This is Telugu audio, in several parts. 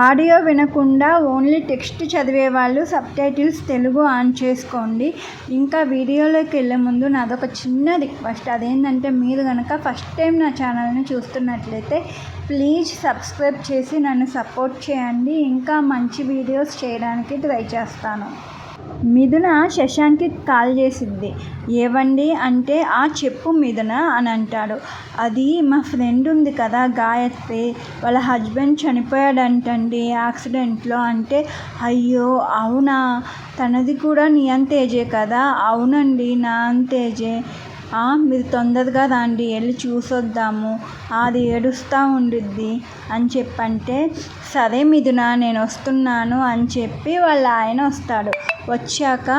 ఆడియో వినకుండా ఓన్లీ టెక్స్ట్ చదివే వాళ్ళు సబ్‌టైటిల్స్ తెలుగు ఆన్ చేసుకోండి. ఇంకా వీడియోలోకి వెళ్ళే ముందు నాదొక చిన్న రిక్వెస్ట్. అదేంటంటే మీరు గనక ఫస్ట్ టైం నా ఛానల్ని చూస్తున్నట్లయితే ప్లీజ్ సబ్స్క్రైబ్ చేసి నన్ను సపోర్ట్ చేయండి. ఇంకా మంచి వీడియోస్ చేయడానికి ట్రై చేస్తాను. మిథున శశాంక్కి కాల్ చేసిద్ది. ఏవండి అంటే చెప్పు మిథున అని అంటాడు. అది మా ఫ్రెండ్ ఉంది కదా గాయత్రి, వాళ్ళ హస్బెండ్ చనిపోయాడంటండి యాక్సిడెంట్లో అంటే. అయ్యో అవునా, తనది కూడా నీ అంత ఏజే కదా. అవునండి నా అంత ఏజే. మీరు తొందరగా రండి, వెళ్ళి చూసొద్దాము, అది ఏడుస్తూ ఉండిద్ది అని చెప్పంటే, సరే మిథున నేను వస్తున్నాను అని చెప్పి వాళ్ళ ఆయన వస్తాడు. వచ్చాక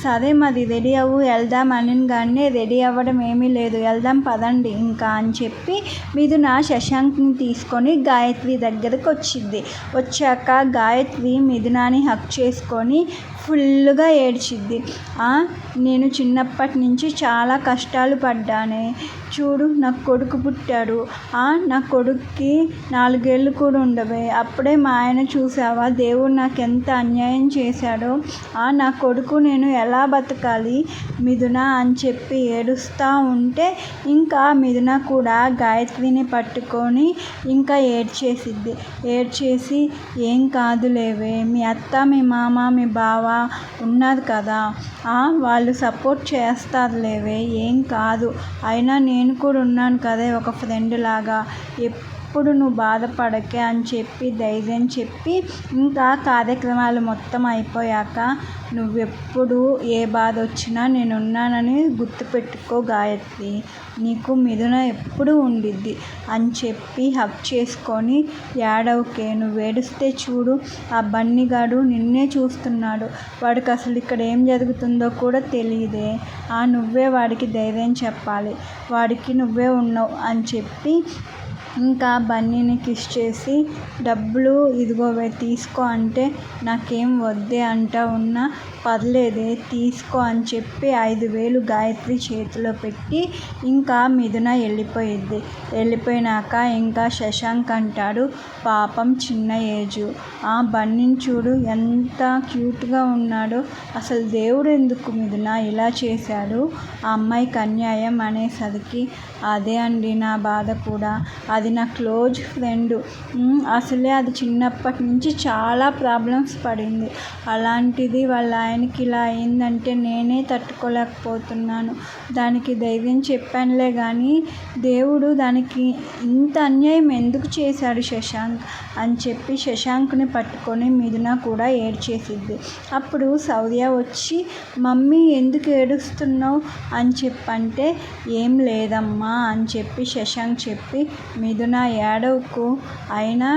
సరే మరి రెడీ అవ్వు వెళ్దాం అనగానే రెడీ అవ్వడం ఏమీ లేదు, వెళ్దాం పదండి ఇంకా అని చెప్పి మిథున శశాంక్ని తీసుకొని గాయత్రి దగ్గరకు వచ్చింది. వచ్చాక గాయత్రి మిథునాని హగ్ చేసుకొని ఫుల్గా ఏడ్చిద్ది. నేను చిన్నప్పటి నుంచి చాలా కష్టాలు పడ్డానే, చూడు నాకు కొడుకు పుట్టాడు, నా కొడుక్కి 4 ఏళ్ళు కూడా ఉండవే, అప్పుడే మా ఆయన చూసావా దేవుడు నాకు ఎంత అన్యాయం చేశాడో, నా కొడుకు నేను ఎలా బతకాలి మిథున అని చెప్పి ఏడుస్తూ ఉంటే ఇంకా మిథున కూడా గాయత్రిని పట్టుకొని ఇంకా ఏడ్చేసిద్ది. ఏడ్చేసి ఏం కాదులేవే, మీ అత్త మీ మామ మీ బావ ఉన్నారు కదా, వాళ్ళు సపోర్ట్ చేస్తారులేవే, ఏం కాదు, అయినా నేను కూడా ఉన్నాను కదా ఒక ఫ్రెండ్ లాగా, ఎప్పుడు నువ్వు బాధపడకే అని చెప్పి ధైర్యం చెప్పి ఇంకా కార్యక్రమాలు మొత్తం అయిపోయాక నువ్వెప్పుడు ఏ బాధ వచ్చినా నేనున్నానని గుర్తుపెట్టుకో గాయత్రి, నీకు మిథున ఎప్పుడు ఉండిద్ది అని చెప్పి హగ్ చేసుకొని ఏడవకే, నువ్వు ఏడిస్తే చూడు ఆ బన్నీగాడు నిన్నే చూస్తున్నాడు, వాడికి అసలు ఇక్కడ ఏం జరుగుతుందో కూడా తెలియదే, నువ్వే వాడికి ధైర్యం చెప్పాలి, వాడికి నువ్వే ఉన్నావు అని చెప్పి ఇంకా బన్నీని కిస్ చేసి డబ్బులు ఇదిగోవే తీసుకో అంటే, నాకేం వద్దే అంటా ఉన్నా పర్లేదే తీసుకో అని చెప్పి 5,000 గాయత్రి చేతిలో పెట్టి ఇంకా మిథున వెళ్ళిపోయిద్ది. వెళ్ళిపోయినాక ఇంకా శశాంక్ అంటాడు, పాపం చిన్న ఏజు, బన్నీని చూడు ఎంత క్యూట్గా ఉన్నాడో, అసలు దేవుడు ఎందుకు మిథున ఇలా చేశాడు, ఆ అమ్మాయికి అన్యాయం అనేసరికి అదే అండి నా బాధ కూడా, అది నా క్లోజ్ ఫ్రెండ్, అసలే అది చిన్నప్పటి నుంచి చాలా ప్రాబ్లమ్స్ పడింది, అలాంటిది వాళ్ళ ఆయనకి ఇలా అయిందంటే నేనే తట్టుకోలేకపోతున్నాను, దానికి ధైర్యం చెప్పానులే కానీ దేవుడు దానికి ఇంత అన్యాయం ఎందుకు చేశాడు శశాంక్ అని చెప్పి శశాంక్ని పట్టుకొని మిథున కూడా ఏడ్చేసిద్ది. అప్పుడు శౌర్య వచ్చి మమ్మీ ఎందుకు ఏడుస్తున్నావు అని చెప్పంటే, ఏం లేదమ్మా అని చెప్పి శశాంక్ చెప్పి, మిథున ఏడవకు, అయినా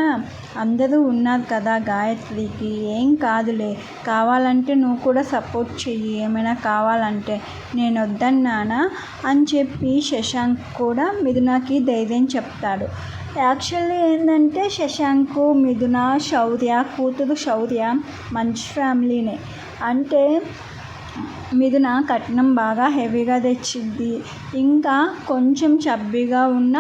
అందరూ ఉన్నారు కదా గాయత్రికి, ఏం కాదులే, కావాలంటే నువ్వు కూడా సపోర్ట్ చెయ్యి ఏమైనా కావాలంటే, నేను వద్దన్నానా అని చెప్పి శశాంక్ కూడా మిథునకి ధైర్యం చెప్తాడు. యాక్చువల్లీ ఏంటంటే శశాంక్ మిథున శౌర్య కూతురు శౌర్య మంచి ఫ్యామిలీనే, అంటే మిథున కట్నం బాగా హెవీగా తెచ్చిద్ది, ఇంకా కొంచెం చబ్బీగా ఉన్న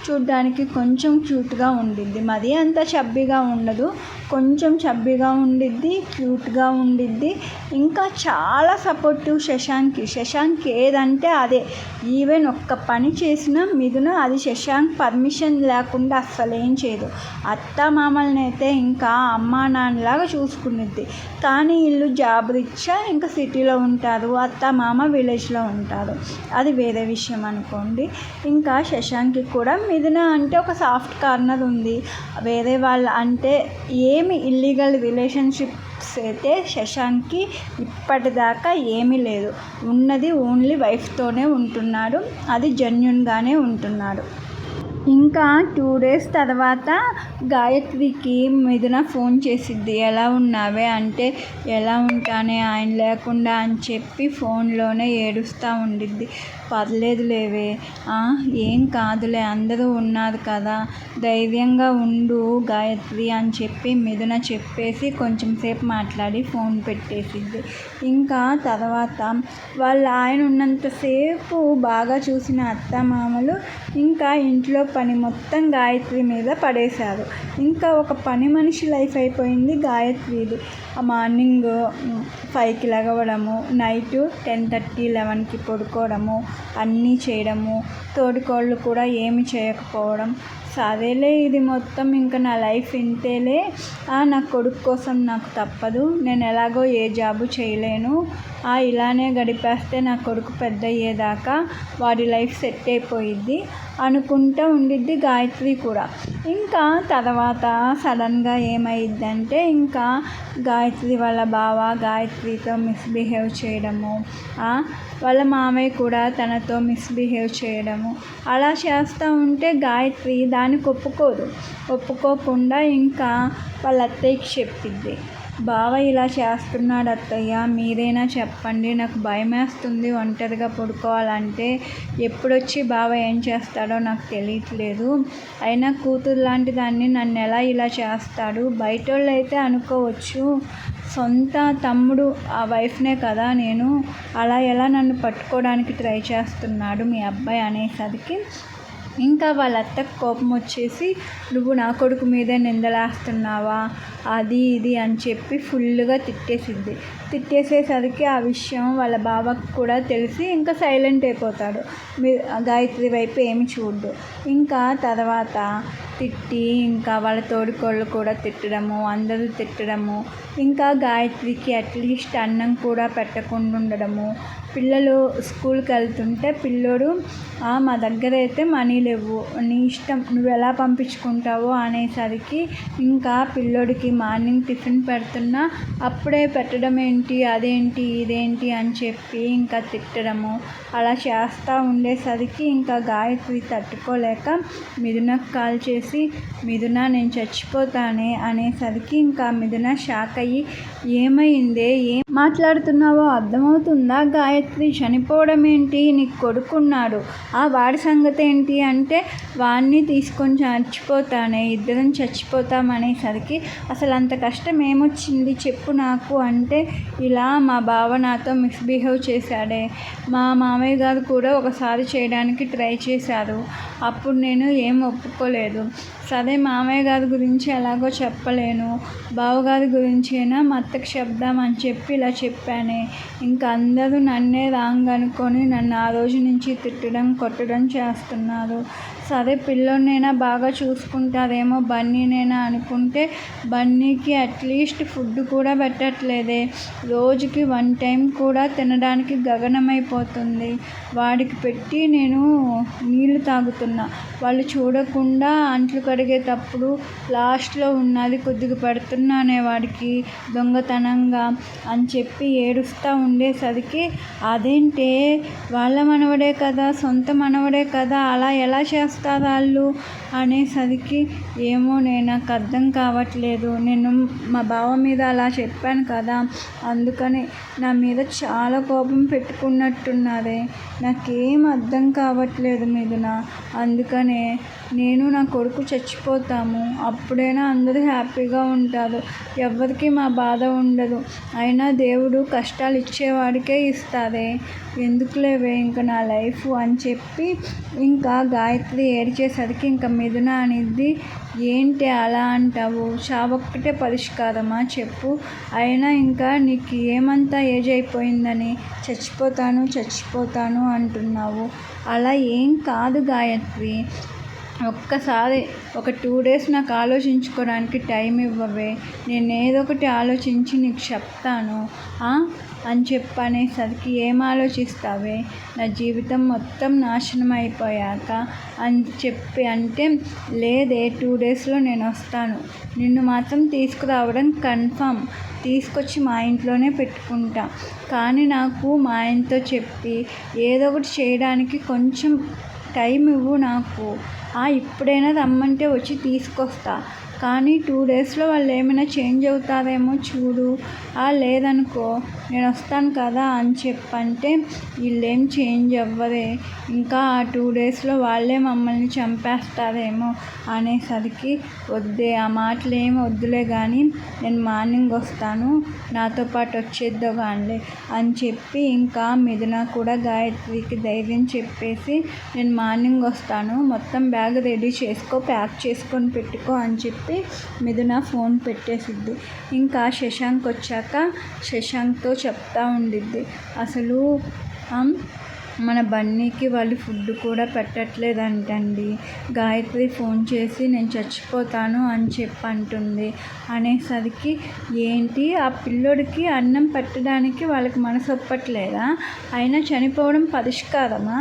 చూడ్డానికి కొంచెం క్యూట్గా ఉండిద్ది, మరీ అంత చబ్బీగా ఉండదు, కొంచెం చబ్బీగా ఉండిద్ది, క్యూట్గా ఉండిద్ది, ఇంకా చాలా సపోర్టివ్ శశాంక్ ఏదంటే అదే, ఈవెన్ ఒక్క పని చేసినా మిథున అది శశాంక్ పర్మిషన్ లేకుండా అస్సలేం చేయదు, అత్త మామల్ని అయితే ఇంకా అమ్మా నాన్నలాగా చూసుకునిద్ది, కానీ వీళ్ళు జాబ్ రీత్యా ఇంకా సిటీలో ఉంటారు, అత్త మామ విలేజ్లో ఉంటారు, అది వేరే విషయం అనుకోండి. ఇంకా శశాంక్కి కూడా మిథున అంటే ఒక సాఫ్ట్ కార్నర్ ఉంది, వేరే వాళ్ళ అంటే ఏమి ఇల్లీగల్ రిలేషన్షిప్స్ అయితే శశాంక్కి ఇప్పటిదాకా ఏమీ లేదు, ఉన్నది ఓన్లీ వైఫ్తోనే ఉంటున్నాడు, అది జెన్యూన్గానే ఉంటున్నాడు. ఇంకా 2 days తర్వాత గాయత్రికి మిథున ఫోన్ చేసిద్ది. ఎలా ఉన్నావే అంటే, ఎలా ఉంటానే ఆయన లేకుండా అని చెప్పి ఫోన్లోనే ఏడుస్తూ ఉండిద్ది. పర్లేదులేవే, ఏం కాదులే, అందరూ ఉన్నారు కదా, ధైర్యంగా ఉండు గాయత్రి అని చెప్పి మిథున చెప్పేసి కొంచెం సేపు మాట్లాడి ఫోన్ పెట్టేసిద్ది. ఇంకా తర్వాత వాళ్ళ ఆయన ఉన్నంతసేపు బాగా చూసిన అత్తమామలు ఇంకా ఇంట్లో పని మొత్తం గాయత్రి మీద పడేశారు. ఇంకా ఒక పని మనిషి లైఫ్ అయిపోయింది గాయత్రిది. మార్నింగ్ 5కి లెగవడము, నైటు 10:30, 11కి పడుకోవడము, అన్నీ చేయడము, తోడికోళ్ళు కూడా ఏమి చేయకపోవడం. సరేలే, ఇది మొత్తం ఇంకా నా లైఫ్ ఇంతేలే, నా కొడుకు కోసం నాకు తప్పదు, నేను ఎలాగో ఏ జాబు చేయలేను, ఇలానే గడిపేస్తే నా కొడుకు పెద్ద అయ్యేదాకా వాడి లైఫ్ సెట్ అయిపోయిద్ది అనుకుంటూ ఉండిద్ది గాయత్రి కూడా. ఇంకా తర్వాత సడన్గా ఏమైద్దంటే ఇంకా గాయత్రి వాళ్ళ బావ గాయత్రితో మిస్బిహేవ్ చేయడము, వాళ్ళ మామయ్య కూడా తనతో మిస్బిహేవ్ చేయడము, అలా చేస్తూ ఉంటే గాయత్రి దానికి ఒప్పుకోకుండా ఇంకా వాళ్ళ అత్తయ్యకి చెప్పిద్ది. బావ ఇలా చేస్తున్నాడు అత్తయ్య, మీరైనా చెప్పండి, నాకు భయం వేస్తుంది ఒంటరిగా పడుకోవాలంటే, ఎప్పుడొచ్చి బావ ఏం చేస్తాడో నాకు తెలియట్లేదు, అయినా కూతురు లాంటి దాన్ని నన్ను ఎలా ఇలా చేస్తాడు, బయట వాళ్ళు అయితే అనుకోవచ్చు, సొంత తమ్ముడు వైఫ్నే కదా నేను, అలా ఎలా నన్ను పట్టుకోవడానికి ట్రై చేస్తున్నాడు మీ అబ్బాయి అనేసరికి ఇంకా వాళ్ళ అత్తకు కోపం వచ్చేసి, నువ్వు నా కొడుకు మీదే నిందలేస్తున్నావా, అది ఇది అని చెప్పి ఫుల్గా తిట్టేసేసరికి ఆ విషయం వాళ్ళ బావకు కూడా తెలిసి ఇంకా సైలెంట్ అయిపోతాడు. గాయత్రి వైపు ఏమి చూడ్డు. ఇంకా తర్వాత తిట్టి ఇంకా వాళ్ళ తోడికోళ్ళు కూడా తిట్టడము, అందరూ తిట్టడము, ఇంకా గాయత్రికి అట్లీస్ట్ అన్నం కూడా పెట్టకుండా ఉండడము. పిల్లలు స్కూల్కి వెళ్తుంటే పిల్లోడు, మా దగ్గర అయితే మనీ లేవు, నీ ఇష్టం, నువ్వు ఎలా పంపించుకుంటావో అనేసరికి ఇంకా పిల్లోడికి మార్నింగ్ టిఫిన్ పెడుతున్నా అప్పుడే పెట్టడం ఏంటి, అదేంటి ఇదేంటి అని చెప్పి ఇంకా తిట్టడము, అలా చేస్తూ ఉండేసరికి ఇంకా గాయత్రి తట్టుకోలేక మిథునకు కాల్ చేసి, మిథున నేను చచ్చిపోతానే అనేసరికి ఇంకా మిథున షాక్ అయ్యి, ఏమైందే, ఏం మాట్లాడుతున్నావో అర్థమవుతుందా గాయత్రి, చనిపోవడం ఏంటి, నీకు కొడుకున్నాడు, వాడి సంగతి ఏంటి అంటే, వాడిని తీసుకొని చచ్చిపోతానే, ఇద్దరం చచ్చిపోతాం అనేసరికి, అసలు అంత కష్టం ఏమొచ్చింది చెప్పు నాకు అంటే, ఇలా మా బావ నాతో మిస్బిహేవ్ చేశాడే, మా మామయ్య గారు కూడా ఒకసారి చేయడానికి ట్రై చేశారు, అప్పుడు నేను ఏం ఒప్పుకోలేదు, సరే మామయ్య గారి గురించి ఎలాగో చెప్పలేను, బావగారి గురించైనా మా అత్తకి చెప్దామని చెప్పి ఇలా చెప్పానే, ఇంకా అందరూ నన్నే రాంగ్ అనుకొని నన్ను ఆ రోజు నుంచి తిట్టడం కొట్టడం చేస్తున్నారు, సరే పిల్లోడినైనా బాగా చూసుకుంటారేమో బన్నీనైనా అనుకుంటే బన్నీకి అట్లీస్ట్ ఫుడ్ కూడా పెట్టట్లేదే, రోజుకి 1 టైం కూడా తినడానికి గగనమైపోతుంది, వాడికి పెట్టి నేను నీళ్లు తాగుతున్నా, వాళ్ళు చూడకుండా అంట్లు కడిగేటప్పుడు లాస్ట్లో ఉన్నది కొద్దిగా పెడుతున్నానే వాడికి దొంగతనంగా అని చెప్పి ఏడుస్తూ ఉండేసరికి, అదేంటే వాళ్ళ మనవడే కదా, సొంత మనవడే కదా, అలా ఎలా చేస్తారు వాళ్ళు అనేసరికి, ఏమో నాకు అర్థం కావట్లేదు, నేను మా బావ మీద అలా చెప్పాను కదా, అందుకని నా మీద చాలా కోపం పెట్టుకున్నట్టున్నారే, నాకేం అర్థం కావట్లేదు మిథున, అందుకనే నేను నా కొడుకు చచ్చిపోతాము, అప్పుడైనా అందరూ హ్యాపీగా ఉంటారు, ఎవరికి మా బాధ ఉండదు, అయినా దేవుడు కష్టాలు ఇచ్చేవాడికే ఇస్తారే, ఎందుకులేవే ఇంకా నా లైఫ్ అని చెప్పి ఇంకా గాయత్రి ఏడ్చేసరికి ఇంకా మిథున అనిద్ది, ఏంటి అలా అంటావు, చావొక్కటే పరిష్కారమా చెప్పు, అయినా ఇంకా నీకు ఏమంతా ఏజ్ అయిపోయిందని చచ్చిపోతాను అంటున్నావు, అలా ఏం కాదు గాయత్రి, ఒక్కసారి ఒక 2 days నాకు ఆలోచించుకోవడానికి టైం ఇవ్వవే, నేను ఏదో ఒకటి ఆలోచించి నీకు చెప్తాను అని చెప్పనేసరికి, ఏం ఆలోచిస్తావే, నా జీవితం మొత్తం నాశనం అయిపోయాక అని చెప్పి అంటే, లేదే 2 daysలో నేను వస్తాను, నిన్ను మాత్రం తీసుకురావడం కన్ఫర్మ్, తీసుకొచ్చి మా ఇంట్లోనే పెట్టుకుంటా, కానీ నాకు మా ఆయనతో చెప్పి ఏదో ఒకటి చేయడానికి కొంచెం టైం ఇవ్వు నాకు, ఇప్పుడైనా రమ్మంటే వచ్చి తీసుకొస్తా, కానీ 2 డేస్లో వాళ్ళు ఏమైనా చేంజ్ అవుతారేమో చూడు, లేదనుకో నేను వస్తాను కదా అని చెప్పంటే వీళ్ళేం చేంజ్ అవ్వరే, ఇంకా ఆ 2 డేస్లో వాళ్ళే మమ్మల్ని చంపేస్తారేమో అనేసరికి వద్దే, ఆ మాటలు ఏమి వద్దులే కానీ నేను మార్నింగ్ వస్తాను, నాతో పాటు వచ్చేద్దాం కానీ అని చెప్పి ఇంకా మిథున కూడా గాయత్రికి ధైర్యం చెప్పేసి నేను మార్నింగ్ వస్తాను, మొత్తం బ్యాగ్ రెడీ చేసుకో, ప్యాక్ చేసుకొని పెట్టుకో అని చెప్పి మిథున ఫోన్ పెట్టేసిద్ది. ఇంకా శశాంక్ వచ్చాక శశాంక్తో చెప్తా ఉండిద్ది, అసలు మన బన్నీకి వాళ్ళు ఫుడ్ కూడా పెట్టట్లేదంటండి, గాయత్రి ఫోన్ చేసి నేను చచ్చిపోతాను అని చెప్పి అంటుంది అనేసరికి ఏంటి ఆ పిల్లోడికి అన్నం పెట్టడానికి వాళ్ళకి మనసు ఒప్పట్లేదా, అయినా చనిపోవడం పరిష్కారమా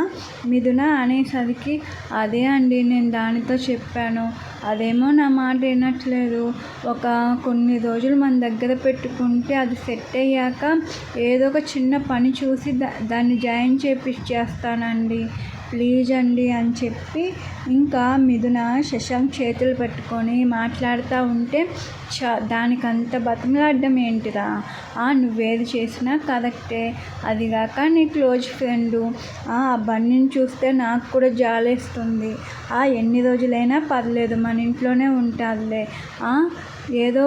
మిథున అనేసరికి అదే అండి నేను దానితో చెప్పాను, అదేమో నా మాట వినట్లేదు, కొన్ని రోజులు మన దగ్గర పెట్టుకుంటే అది సెట్ అయ్యాక ఏదో ఒక చిన్న పని చూసి దాన్ని జాయిన్ చేస్తానండి, ప్లీజ్ అండి అని చెప్పి ఇంకా మిథున శశాంక్ చేతులు పెట్టుకొని మాట్లాడుతూ ఉంటే దానికంత బతిమలాడడం ఏంటిరా, నువ్వేది చేసినా కరెక్టే, అదిగాక నీ క్లోజ్ ఫ్రెండు, ఆ బన్నీని చూస్తే నాకు కూడా జాలేస్తుంది, ఎన్ని రోజులైనా పర్లేదు మన ఇంట్లోనే ఉంటారులే, ఏదో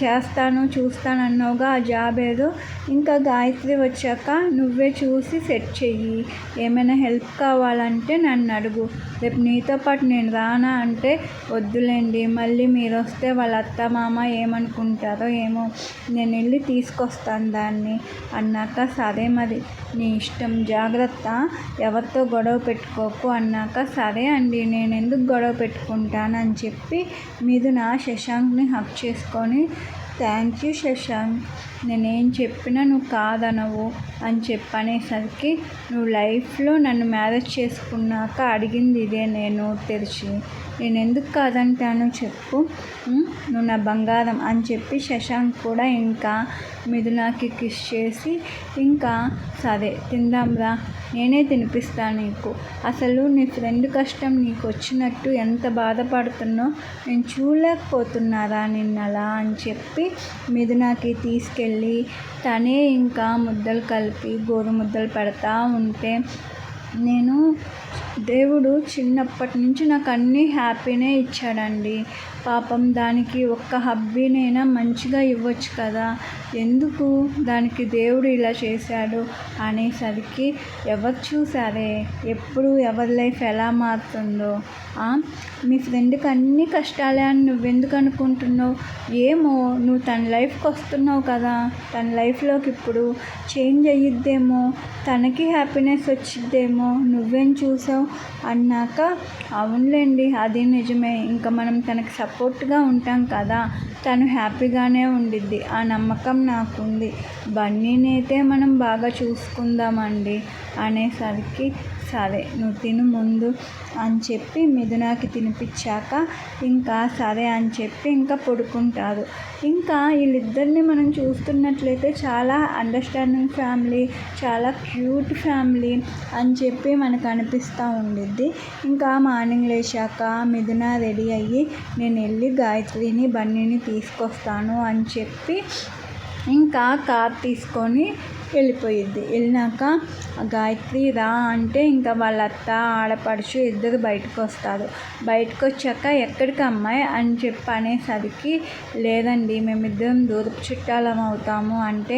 చేస్తాను చూస్తాను అన్నావుగా ఆ జాబ్ ఏదో, ఇంకా గాయత్రి వచ్చాక నువ్వే చూసి సెట్ చెయ్యి, ఏమైనా హెల్ప్ కావాలంటే నన్ను అడుగు, రేపు నీతో పాటు నేను రానా అంటే వద్దులేండి, మళ్ళీ మీరు వస్తే వాళ్ళ అత్త మామ ఏమనుకుంటారో ఏమో, నేను వెళ్ళి తీసుకొస్తాను దాన్ని అన్నాక సరే మరి నీ ఇష్టం, జాగ్రత్త, ఎవరితో గొడవ పెట్టుకోకు అన్నాక సరే అండి నేను ఎందుకు గొడవ పెట్టుకుంటానని చెప్పి మిథున శశాంక్ని హక్ చేసుకొని థ్యాంక్ యూ శశాంక్, నేనేం చెప్పినా నువ్వు కాదనవు అని చెప్పనేసరికి నువ్వు లైఫ్లో నన్ను మ్యారేజ్ చేసుకున్నాక అడిగింది ఇదే నేను తెరిచి, నేను ఎందుకు కాదంటాను చెప్పు, నువ్వు నా బంగారం అని చెప్పి శశాంక్ కూడా ఇంకా మిథునకి కిస్ చేసి ఇంకా సరే తిందాంరా, నేనే తినిపిస్తాను నీకు, అసలు నీ ఫ్రెండ్ కష్టం నీకు వచ్చినట్టు ఎంత బాధపడుతున్నో నేను చూడలేకపోతున్నారా నిన్నలా అని చెప్పి మిథునకి తీసుకెళ్ళి తనే ఇంకా ముద్దలు కలిపి గోరు ముద్దలు పెడతా ఉంటే దేవుడు చిన్నప్పటి నుంచి నాకు అన్నీ హ్యాపీనే ఇచ్చాడండి, పాపం దానికి ఒక్క హబ్బీనైనా మంచిగా ఇవ్వచ్చు కదా, ఎందుకు దానికి దేవుడు ఇలా చేశాడు అనేసరికి ఎవరు చూసారే ఎప్పుడు ఎవరి లైఫ్ ఎలా మారుతుందో, మీ ఫ్రెండ్కి అన్ని కష్టాలే అని నువ్వెందుకు అనుకుంటున్నావు, ఏమో నువ్వు తన లైఫ్కి వస్తున్నావు కదా, తన లైఫ్లోకి ఇప్పుడు చేంజ్ అయ్యిద్దేమో, తనకి హ్యాపీనెస్ వచ్చిద్దేమో, నువ్వేం చూసావు అన్నాక అవునులేండి అది నిజమే, ఇంకా మనం తనకి సపోర్ట్గా ఉంటాం కదా, తను హ్యాపీగానే ఉండిద్ది ఆ నమ్మకం నాకుంది, బన్నీని అయితే మనం బాగా చూసుకుందామండి అనేసరికి సరే నువ్వు తిను ముందు అని చెప్పి మిథునకి తినిపించాక ఇంకా సరే అని చెప్పి ఇంకా పడుకుంటారు. ఇంకా వీళ్ళిద్దరిని మనం చూస్తున్నట్లయితే చాలా అండర్స్టాండింగ్ ఫ్యామిలీ, చాలా క్యూట్ ఫ్యామిలీ అని చెప్పి మనకు అనిపిస్తూ ఉండిద్ది. ఇంకా మార్నింగ్ లేచాక మిథున రెడీ అయ్యి నేను వెళ్ళి గాయత్రిని బన్నీని తీసుకొస్తాను అని చెప్పి ఇంకా కార్ తీసుకొని వెళ్ళిపోయిద్ది. వెళ్ళినాక గాయత్రి రా అంటే ఇంకా వాళ్ళ అత్త ఆడపడుచు ఇద్దరు బయటకు వస్తారు. బయటకు వచ్చాక ఎక్కడికి అమ్మాయి అని చెప్పి అనేసరికి లేదండి మేమిద్దరం దూరపు చుట్టాలం అవుతాము అంటే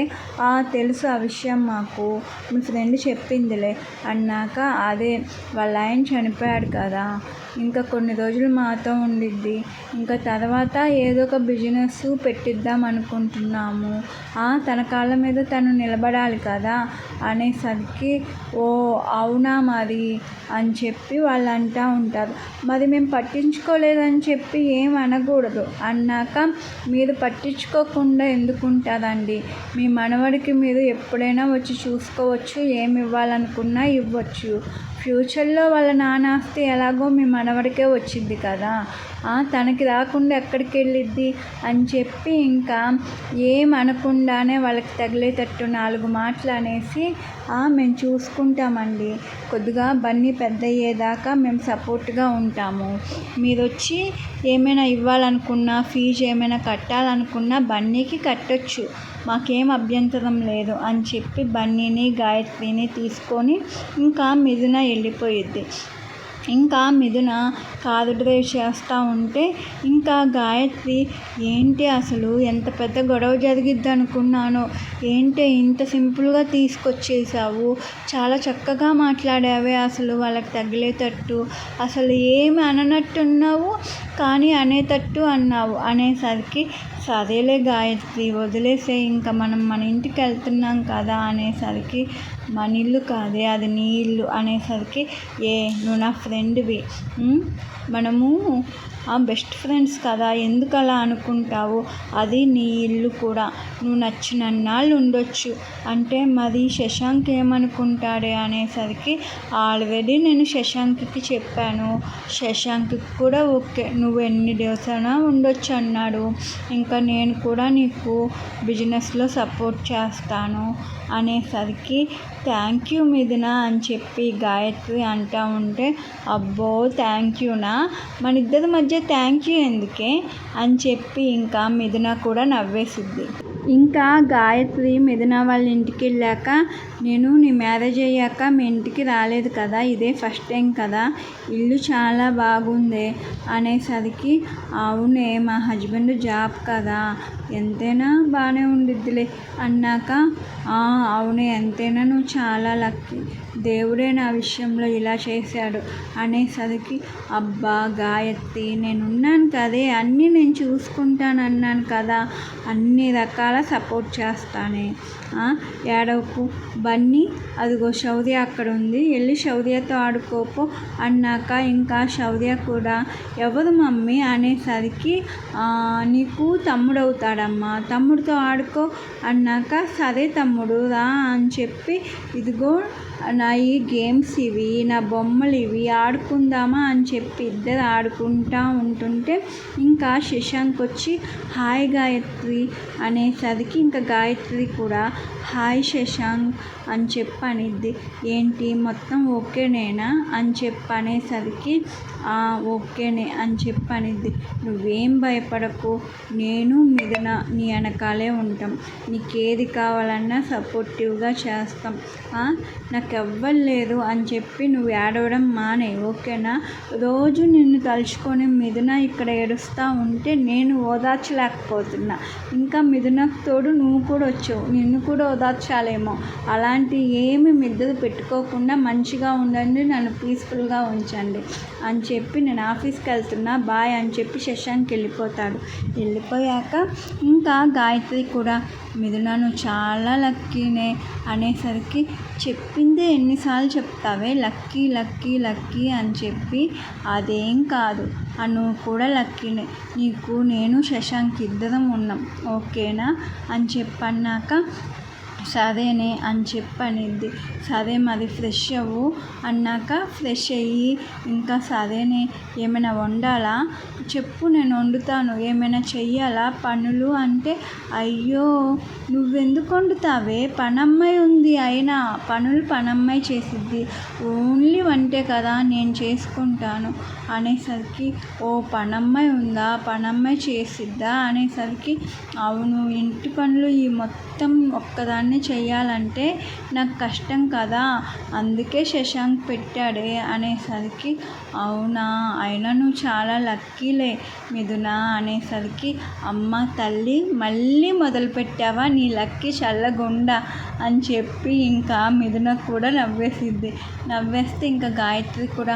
తెలుసు ఆ విషయం మాకు మీ ఫ్రెండ్ చెప్పిందిలే అన్నాక అదే వాళ్ళ ఆయన చనిపోయాడు కదా, ఇంకా కొన్ని రోజులు మాతో ఉండిద్ది, ఇంకా తర్వాత ఏదో ఒక బిజినెస్ పెట్టిద్దాం అనుకుంటున్నాము, తన కాళ్ళ మీద తను నిలబడాలి కదా అనేసరికి ఓ అవునా మరి అని చెప్పి వాళ్ళు అంటూ ఉంటారు. మరి మేము పట్టించుకోలేదని చెప్పి ఏం అనకూడదు అన్నాక మీరు పట్టించుకోకుండా ఎందుకు ఉంటారండి, మీ మనవడికి మీరు ఎప్పుడైనా వచ్చి చూసుకోవచ్చు, ఏమి ఇవ్వాలనుకున్నా ఇవ్వచ్చు, ఫ్యూచర్లో వాళ్ళ నాన్న ఆస్తి ఎలాగో మీ మనవడికే వచ్చింది కదా, తనకి రాకుండా ఎక్కడికి వెళ్ళిద్ది అని చెప్పి ఇంకా ఏమనకుండానే వాళ్ళకి తగిలేటట్టు 4 మాటలు అనేసి మేము చూసుకుంటామండి, కొద్దిగా బన్నీ పెద్ద అయ్యేదాకా మేము సపోర్ట్గా ఉంటాము. మీరు వచ్చి ఏమైనా ఇవ్వాలనుకున్నా, ఫీజు ఏమైనా కట్టాలనుకున్నా బన్నీకి కట్టొచ్చు, మాకేం అభ్యంతరం లేదు అని చెప్పి బన్నీని గాయత్రిని తీసుకొని ఇంకా మిథున వెళ్ళిపోయిద్ది. ఇంకా మిథున కారు డ్రైవ్ చేస్తూ ఉంటే ఇంకా గాయత్రి, ఏంటి అసలు ఎంత పెద్ద గొడవ జరిగిద్ది అనుకున్నాను, ఏంటి ఇంత సింపుల్గా తీసుకొచ్చేసావు, చాలా చక్కగా మాట్లాడావే, అసలు వాళ్ళకి తగిలేటట్టు, అసలు ఏమి అననట్టున్నావు కానీ అనేటట్టు అన్నావు అనేసరికి, సరేలే గాయత్రి వదిలేసే, ఇంకా మనం మన ఇంటికి వెళ్తున్నాం కదా అనేసరికి, మన ఇల్లు కాదే అది నీ ఇల్లు అనేసరికి, నువ్వు నా ఫ్రెండ్వి, మనము బెస్ట్ ఫ్రెండ్స్ కదా, ఎందుకు అలా అనుకుంటావు, అది నీ ఇల్లు కూడా, నువ్వు నచ్చినన్నాళ్ళు ఉండొచ్చు అంటే మరి శశాంక్ ఏమనుకుంటాడే అనేసరికి, ఆల్రెడీ నేను శశాంక్కి చెప్పాను, శశాంక్కి కూడా ఓకే, నువ్వు ఎన్ని డేస్ అయినా ఉండొచ్చు అన్నాడు, ఇంకా నేను కూడా నీకు బిజినెస్లో సపోర్ట్ చేస్తాను అనేసరికి, థ్యాంక్ యూ మిథున అని చెప్పి గాయత్రి అంటూ ఉంటే, అబ్బో థ్యాంక్ యూనా, మన ఇద్దరి మధ్య థ్యాంక్ యూ ఎందుకే అని చెప్పి ఇంకా మిథున కూడా నవ్వేసిద్ది. ఇంకా గాయత్రి మిథున వాళ్ళ ఇంటికి వెళ్ళాక, నేను నీ మ్యారేజ్ అయ్యాక మీ ఇంటికి రాలేదు కదా, ఇదే ఫస్ట్ టైం కదా, ఇల్లు చాలా బాగుంది అనేసరికి, అవునే మా హస్బెండ్ జాబ్ కదా, ఎంతైనా బాగానే ఉండిద్దిలే అన్నాక, అవునే ఎంతైనా నువ్వు చాలా లక్కీ, దేవుడే నా విషయంలో ఇలా చేశాడు అనేసరికి, అబ్బా గాయత్రి నేనున్నాను కదే, అన్నీ నేను చూసుకుంటాను అన్నాను కదా, అన్ని రకాల సపోర్ట్ చేస్తానే, ఏడవకు బన్నీ, అదిగో శౌర్య అక్కడ ఉంది, వెళ్ళి శౌర్యతో ఆడుకోపో అన్నాక, ఇంకా శౌర్య కూడా, ఎవరు మమ్మీ అనేసరికి, నీకు తమ్ముడు అవుతాడమ్మా, తమ్ముడితో ఆడుకో అన్నాక, సరే తమ్ముడు రా అని చెప్పి, ఇదిగో నా ఈ గేమ్స్ ఇవి, నా బొమ్మలు ఇవి, ఆడుకుందామా అని చెప్పి ఇద్దరు ఆడుకుంటూ ఉంటుంటే ఇంకా శశాంక్ వచ్చి, హాయ్ గాయత్రి అనేసరికి, ఇంకా గాయత్రి కూడా హాయ్ శశాంక్ అని చెప్పి అనిద్ది. ఏంటి మొత్తం ఓకేనేనా అని చెప్పి అనేసరికి, ఓకేనే అని చెప్పి అనిద్ది. నువ్వేం భయపడకు, నేను మిథున నీ వెనకాలే ఉంటాం, నీకేది కావాలన్నా సపోర్టివ్గా చేస్తాం, నాకు ఎవ్వరు అని చెప్పి నువ్వు ఏడవడం మానే, ఓకేనా, రోజు నిన్ను తలుచుకొని మిథున ఇక్కడ ఏడుస్తూ ఉంటే నేను ఓదార్చలేకపోతున్నా, ఇంకా మిథునకు తోడు నువ్వు కూడా వచ్చావు, నిన్ను కూడా ఓదార్చాలేమో, అలాంటి ఏమి మిద్దలు పెట్టుకోకుండా మంచిగా ఉండండి, నన్ను పీస్ఫుల్గా ఉంచండి అని చెప్పి, నేను ఆఫీస్కి వెళ్తున్నా బాయ్ అని చెప్పి శశాంక్ వెళ్ళిపోతాడు. వెళ్ళిపోయాక ఇంకా గాయత్రి కూడా, మిథున నువ్వు చాలా లక్కీనే అనేసరికి, చెప్పిందే ఎన్నిసార్లు చెప్తావే లక్కీ లక్కీ లక్కీ అని చెప్పి, అదేం కాదు, నువ్వు కూడా లక్కీనే, నీకు నేను శశాంక్ ఇద్దరం ఉన్నాం ఓకేనా అని చెప్పన్నాక, సరేనే అని చెప్పి అనిద్ది. సరే మరి ఫ్రెష్ అవ్వు అన్నాక ఫ్రెష్ అయ్యి, ఇంకా సరేనే ఏమైనా వండాలా చెప్పు నేను వండుతాను, ఏమైనా చెయ్యాలా పనులు అంటే, అయ్యో నువ్వెందుకు వండుతావే, పనమ్మాయి ఉంది, అయినా పనులు పనమ్మాయి చేసిద్ది, ఓన్లీ వంటే కదా నేను చేసుకుంటాను అనేసరికి, ఓ పనమ్మాయి ఉందా, పనమ్మాయి చేసిద్దా అనేసరికి, అవును ఇంటి పనులు ఈ మొత్తం ఒక్కదాన్ని చెయ్యాలంటే నాకు కష్టం కదా, అందుకే శశాంక్ పెట్టాడే అనేసరికి, అవునా అయినా నువ్వు చాలా లక్కీలే మిథున అనేసరికి, అమ్మ తల్లి మళ్ళీ మొదలుపెట్టావా నీ లక్కీ చల్లగుండా అని చెప్పి ఇంకా మిథున కూడా నవ్వేసిద్ది. నవ్వేస్తే ఇంకా గాయత్రి కూడా,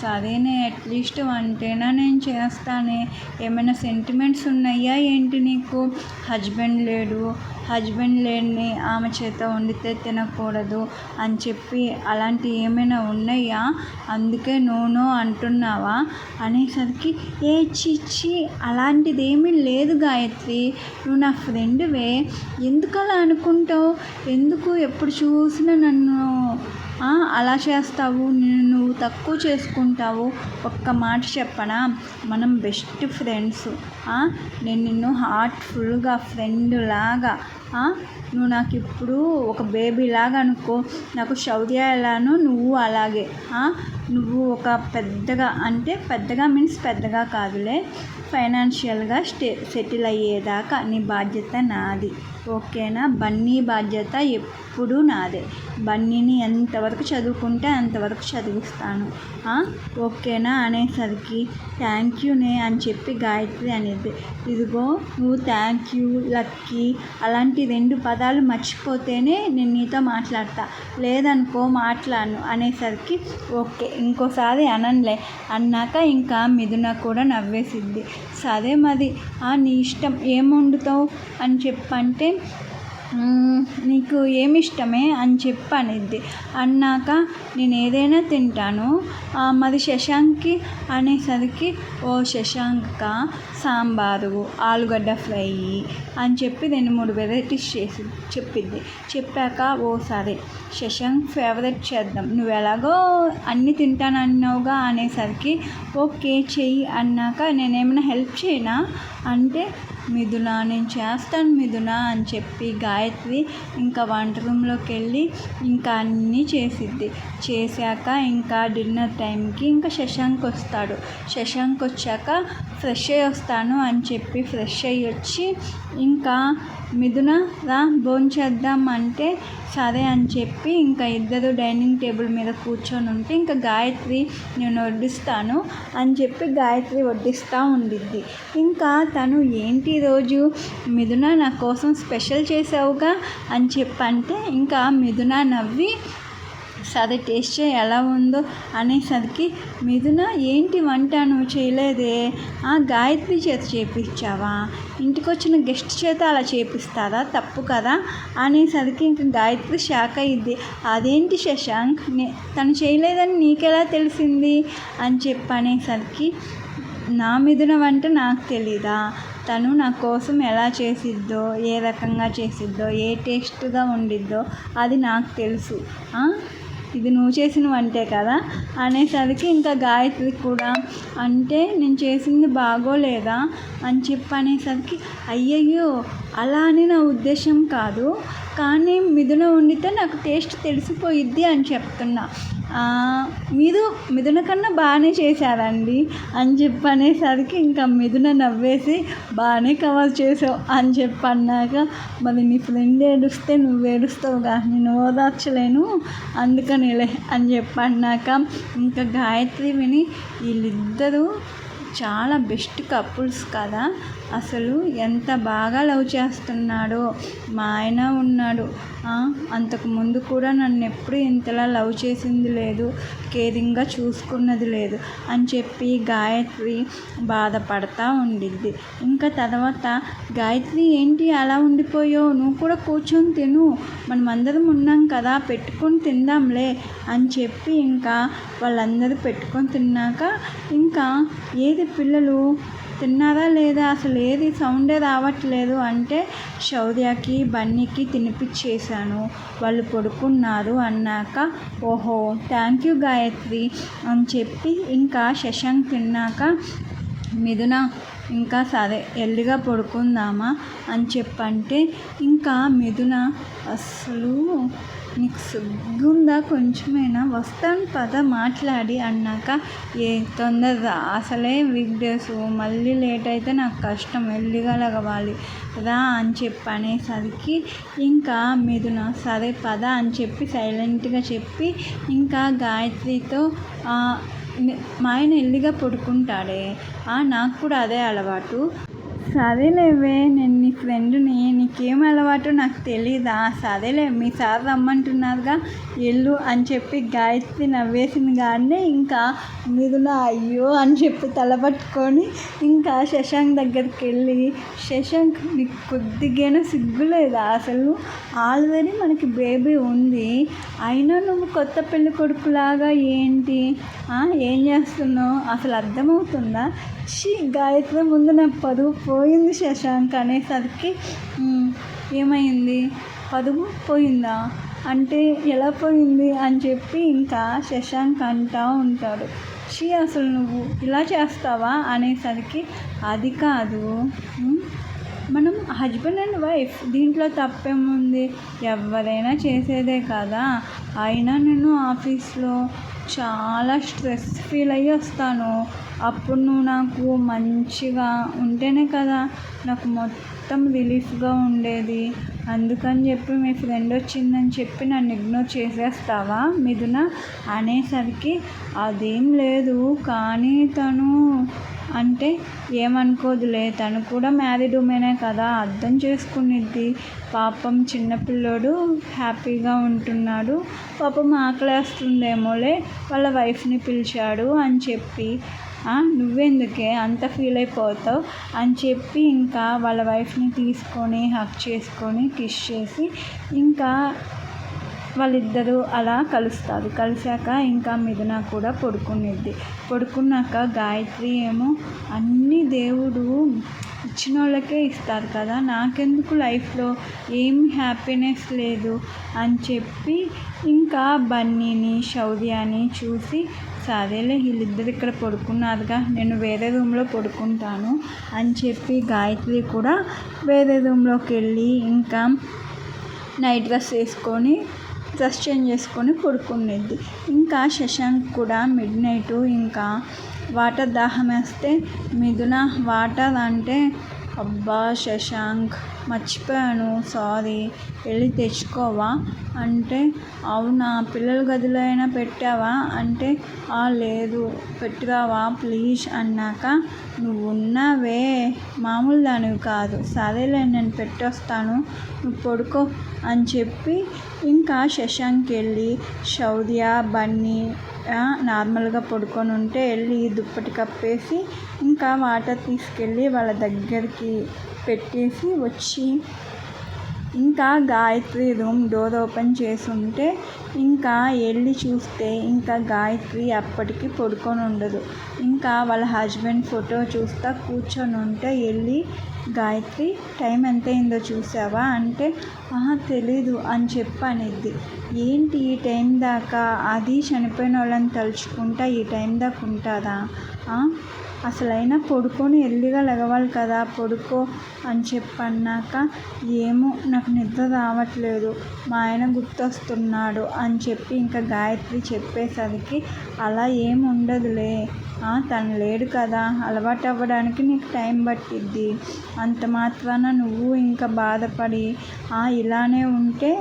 సరేనే అట్లీస్ట్ వంటేనా నేను చేస్తానే, ఏమైనా సెంటిమెంట్స్ ఉన్నాయా ఏంటి నీకు, హస్బెండ్ లేని ఆమె చేత వండితే తినకూడదు అని చెప్పి అలాంటి ఏమైనా ఉన్నాయా, అందుకే నో అంటున్నావా అనేసరికి, చిచ్చి అలాంటిది ఏమీ లేదు గాయత్రి, నువ్వు నా ఫ్రెండ్వే, ఎందుకు అలా అనుకుంటావు, ఎందుకు ఎప్పుడు చూసినా నన్ను అలా చేస్తావు, నువ్వు తక్కువ చేసుకుంటావు. ఒక్క మాట చెప్పనా, మనం బెస్ట్ ఫ్రెండ్స్. నేను నిన్ను హార్ట్ఫుల్గా ఫ్రెండ్ లాగా, నువ్వు నాకు ఇప్పుడు ఒక బేబీ లాగా అనుకో. నాకు శౌర్య ఎలానో నువ్వు అలాగే. నువ్వు ఒక పెద్దగా, అంటే పెద్దగా మీన్స్ పెద్దగా కాదులే, ఫైనాన్షియల్గా సెటిల్ అయ్యేదాకా నీ బాధ్యత నాది, ఓకేనా? బన్నీ బాధ్యత ఎప్పుడూ నాదే. బన్నీని ఎంతవరకు చదువుకుంటే అంతవరకు చదివిస్తాను, ఓకేనా? అనేసరికి థ్యాంక్ యూనే అని చెప్పి గాయత్రి అనేది, ఇదిగో నువ్వు థ్యాంక్ యూ, లక్కీ అలాంటి 2 పదాలు మర్చిపోతేనే నేను నీతో మాట్లాడతా, లేదనుకో మాట్లాడను అనేసరికి ఓకే ఇంకోసారి అననులే అన్నాక ఇంకా మిథున కూడా నవ్వేసిద్ది. సరే మరి నీ ఇష్టం, ఏం వండుతావు అని చెప్పంటే నీకు ఏమి ఇష్టమే అని చెప్పి అనిద్ది. అన్నాక నేను ఏదైనా తింటాను, మరి శశాంక్కి అనేసరికి ఓ శశాంక సాంబారు, ఆలుగడ్డ ఫ్రై అని చెప్పి 2-3 వెరైటీస్ చేసి చెప్పింది. చెప్పాక ఓ సరే శశాంక్ ఫేవరెట్ చేద్దాం, నువ్వు ఎలాగో అన్నీ తింటానన్నావుగా అనేసరికి ఓకే చెయ్యి అన్నాక నేనేమైనా హెల్ప్ చేయనా అంటే మిథున నేను చేస్తాను మిథున అని చెప్పి గాయత్రి ఇంకా వంట రూమ్లోకి వెళ్ళి ఇంకా అన్నీ చేసిద్ది. చేశాక ఇంకా డిన్నర్ టైంకి ఇంకా శశాంక్ వస్తాడు. శశాంక్ వచ్చాక ఫ్రెష్ అయ్యి వస్తాను అని చెప్పి ఫ్రెష్ అయ్యి వచ్చి ఇంకా మిథున రా భోంచేద్దాం అంటే సరే అని చెప్పి ఇంకా ఇద్దరు డైనింగ్ టేబుల్ మీద కూర్చొని ఉంటే ఇంకా గాయత్రి నేను వడ్డిస్తాను అని చెప్పి గాయత్రి వడ్డిస్తూ ఉండిద్ది. ఇంకా తను ఏంటి ఈరోజు మిథున నా కోసం స్పెషల్ చేసావుగా అని చెప్పంటే ఇంకా మిథున నవ్వి సరే టేస్ట్ చేయి ఎలా ఉందో అనేసరికి మిథున ఏంటి వంట నువ్వు చేయలేదే, గాయత్రి చేత చేపించావా, ఇంటికి వచ్చిన గెస్ట్ చేత అలా చేపిస్తారా, తప్పు కదా అనేసరికి ఇంక గాయత్రి షాక్ అయ్యిద్ది. అదేంటి శశాంక్ తను చేయలేదని నీకెలా తెలిసింది అని చెప్పి అనేసరికి నా మిథున వంట నాకు తెలీదా, తను నా కోసం ఎలా చేసిద్దో, ఏ రకంగా చేసిద్దో, ఏ టేస్ట్గా ఉండిద్దో అది నాకు తెలుసు, ఇది నువ్వు చేసిన వంటే కదా అనేసరికి ఇంకా గాయత్రి కూడా అంటే నేను చేసింది బాగోలేదా అని చెప్పి అనేసరికి అయ్యయ్యో అలా అని నా ఉద్దేశం కాదు, కానీ మిథున వండితే నాకు టేస్ట్ తెలిసిపోయిద్ది అని చెప్తున్నా, మీరు మిథున కన్నా బాగానే చేశారండి అని చెప్పి అనేసరికి ఇంకా మిథున నవ్వేసి బాగానే కవర్ చేసావు అని చెప్పి అన్నాక మరి నీ ఫ్రెండ్ ఏడుస్తే నువ్వు ఏడుస్తావుగా, నేను ఓదార్చలేను అందుకనిలే అని చెప్పి అన్నాక ఇంకా గాయత్రి విని వీళ్ళిద్దరూ చాలా బెస్ట్ కపుల్స్ కదా, అసలు ఎంత బాగా లవ్ చేస్తున్నాడో, మా ఆయన ఉన్నాడు అంతకుముందు కూడా నన్ను ఎప్పుడు ఇంతలా లవ్ చేసింది లేదు, కేరింగ్గా చూసుకున్నది లేదు అని చెప్పి గాయత్రి బాధపడతా ఉండిద్ది. ఇంకా తర్వాత గాయత్రి ఏంటి అలా ఉండిపోయావు, నువ్వు కూడా కూర్చొని తిను, మనం అందరం ఉన్నాం కదా పెట్టుకొని తిందాంలే అని చెప్పి ఇంకా వాళ్ళందరూ పెట్టుకొని తిన్నాక ఇంకా ఏది పిల్లలు తిన్నారా లేదా, అసలు ఏది సౌండే రావట్లేదు అంటే శౌర్యకి బన్నీకి తినిపించేశాను, వాళ్ళు పడుకున్నారు అన్నాక ఓహో థ్యాంక్ యూ గాయత్రి అని చెప్పి ఇంకా శశాంక్ తిన్నాక మిథున ఇంకా సరే ఎల్లిగా పడుకుందామా అని చెప్పంటే ఇంకా మిథున అస్సలు నీకు సిగ్గుందా కొంచెమైనా, వస్తాను పద మాట్లాడి అన్నాక ఏ తొందరగా అసలే వీక్ డేస్ మళ్ళీ లేట్ అయితే నాకు కష్టం, ఎల్లిగా లగవాలి రా అని చెప్పి అనేసరికి ఇంకా మిథున సరే పద అని చెప్పి సైలెంట్గా చెప్పి ఇంకా గాయత్రితో మా ఆయన ఎల్లిగా పడుకుంటాడే, నాకు కూడా అదే అలవాటు, సరేలేవే నేను నీ ఫ్రెండ్ని నీకేం అలవాటు నాకు తెలీదా, సరేలే మీ సార్ రమ్మంటున్నారుగా ఎల్లు అని చెప్పి గాయత్రి నవ్వేసింది. కానీ ఇంకా మిథున అయ్యో అని చెప్పి తలపట్టుకొని ఇంకా శశాంక్ దగ్గరికి వెళ్ళి శశాంక్ నీకు కొద్దిగా సిగ్గులేదా, అసలు ఆల్రెడీ మనకి బేబీ ఉంది, అయినా నువ్వు కొత్త పెళ్ళి కొడుకులాగా ఏంటి, ఏం చేస్తున్నావు అసలు అర్థమవుతుందా, గాయత్రి ముందు నా పరువు పోయింది శశాంక్ అనేసరికి ఏమైంది పరువు పోయిందా అంటే ఎలా పోయింది అని చెప్పి ఇంకా శశాంక్ అంటూ ఉంటాడు. అసలు నువ్వు ఇలా చేస్తావా అనేసరికి అది కాదు, మనం హస్బెండ్ అండ్ వైఫ్, దీంట్లో తప్పేముంది, ఎవరైనా చేసేదే కదా. అయినా నేను ఆఫీస్లో చాలా స్ట్రెస్ ఫీల్ అయ్యి వస్తాను. అప్పుడు నువ్వు నాకు మంచిగా ఉంటేనే కదా నాకు మొత్తం రిలీఫ్గా ఉండేది. అందుకని చెప్పి మీ ఫ్రెండ్ వచ్చిందని చెప్పి నన్ను ఇగ్నోర్ చేసేస్తావా మిథున అనేసరికి అదేం లేదు, కానీ తను అంటే ఏమనుకోదులే, తను కూడా మ్యారీడ్ ఉమెనే కదా, అర్థం చేసుకునిద్ది. పాపం చిన్నపిల్లోడు హ్యాపీగా ఉంటున్నాడు, పాపం ఆకలేస్తుందేమోలే వాళ్ళ వైఫ్ని పిలిచాడు అని చెప్పి, నువ్వెందుకే అంత ఫీల్ అయిపోతావు అని చెప్పి ఇంకా వాళ్ళ వైఫ్ని తీసుకొని హగ్ చేసుకొని కిస్ చేసి ఇంకా వాళ్ళిద్దరూ అలా కలుస్తారు. కలిశాక ఇంకా మిథున కూడా పడుకున్నాక గాయత్రి ఏమో అన్ని దేవుడు ఇచ్చిన వాళ్ళకే ఇస్తారు కదా, నాకెందుకు లైఫ్లో ఏం హ్యాపీనెస్ లేదు అని చెప్పి ఇంకా బన్నీని శౌర్యాని చూసి, సరేలే వీళ్ళిద్దరు ఇక్కడ పడుకున్నారుగా, నేను వేరే రూమ్లో పడుకుంటాను అని చెప్పి గాయత్రి కూడా వేరే రూమ్లోకి వెళ్ళి ఇంకా నైట్ డ్రెస్ వేసుకొని డ్రెస్ చేంజ్ చేసుకొని పడుకునేది. ఇంకా శశాంక్ కూడా మిడ్ నైట్ ఇంకా వాటర్ దాహం వేస్తే మిథున వాటర్ అంటే, అబ్బా శశాంక్ మర్చిపోయాను, సారీ, వెళ్ళి తెచ్చుకోవా అంటే, అవునా పిల్లల గదిలో అయినా పెట్టావా అంటే, లేదు పెట్టురావా ప్లీజ్ అన్నాక, నువ్వు ఉన్నావే మామూలు దానివి కాదు, సరేలే నేను పెట్టొస్తాను నువ్వు పడుకో అని చెప్పి ఇంకా శశాంక్ వెళ్ళి శౌర్య బన్నీ నార్మల్గా పడుకొని ఉంటే వెళ్ళి దుప్పటి కప్పేసి ఇంకా వాటర్ తీసుకెళ్ళి వాళ్ళ దగ్గరికి పెట్టేసి వచ్చి ఇంకా గాయత్రి రూమ్ డోర్ ఓపెన్ చేసి ఉంటే ఇంకా వెళ్ళి చూస్తే ఇంకా గాయత్రి అప్పటికి పడుకొని ఉండదు. ఇంకా వాళ్ళ హస్బెండ్ ఫోటో చూస్తా కూర్చొని ఉంటే వెళ్ళి, గాయత్రి టైం ఎంత అయిందో చూసావా అంటే, తెలీదు అని చెప్పనిద్ది. ఏంటి ఈ టైం దాకా, అది చనిపోయిన వాళ్ళని తలుచుకుంటా ఈ టైం దాకా ఉంటుందా, అసలైనా పడుకొని ఎర్లీగా లెగవాలి కదా, పడుకో అని చెప్పన్నాక, ఏమో నాకు నిద్ర రావట్లేదు, మా ఆయన గుర్తొస్తున్నాడు అని చెప్పి ఇంకా గాయత్రి చెప్పేసరికి, అలా ఏమి ఉండదులే, తను లేడు కదా, అలవాటు అవ్వడానికి నీకు టైం పట్టిద్ది, అంత మాత్రాన నువ్వు ఇంకా బాధపడి ఇలానే ఉంటే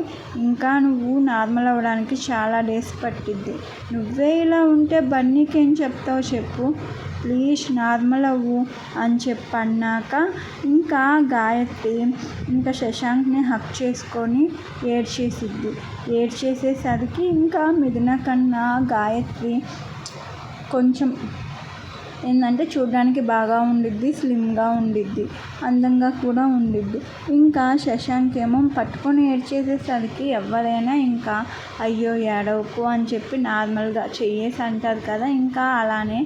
ఇంకా నువ్వు నార్మల్ అవ్వడానికి చాలా డేస్ పట్టిద్ది, నువ్వే ఇలా ఉంటే బన్నీకి ఏం చెప్తావు చెప్పు, ప్లీజ్ నార్మల్ అవ్వు అని చెప్పన్నాక ఇంకా గాయత్రి ఇంకా శశాంక్ని హక్ చేసుకొని ఏడ్చేసేసరికి ఇంకా మిథున కన్నా గాయత్రి కొంచెం ఏంటంటే చూడడానికి బాగా ఉండిద్ది, స్లిమ్గా ఉండిద్ది, అందంగా కూడా ఉండిద్ది. ఇంకా శశాంక్ ఏమో పట్టుకొని ఏడ్చేసేసరికి ఎవరైనా ఇంకా అయ్యో ఏడవకు అని చెప్పి నార్మల్గా చెయ్యేసి అంటారు కదా, ఇంకా అలానే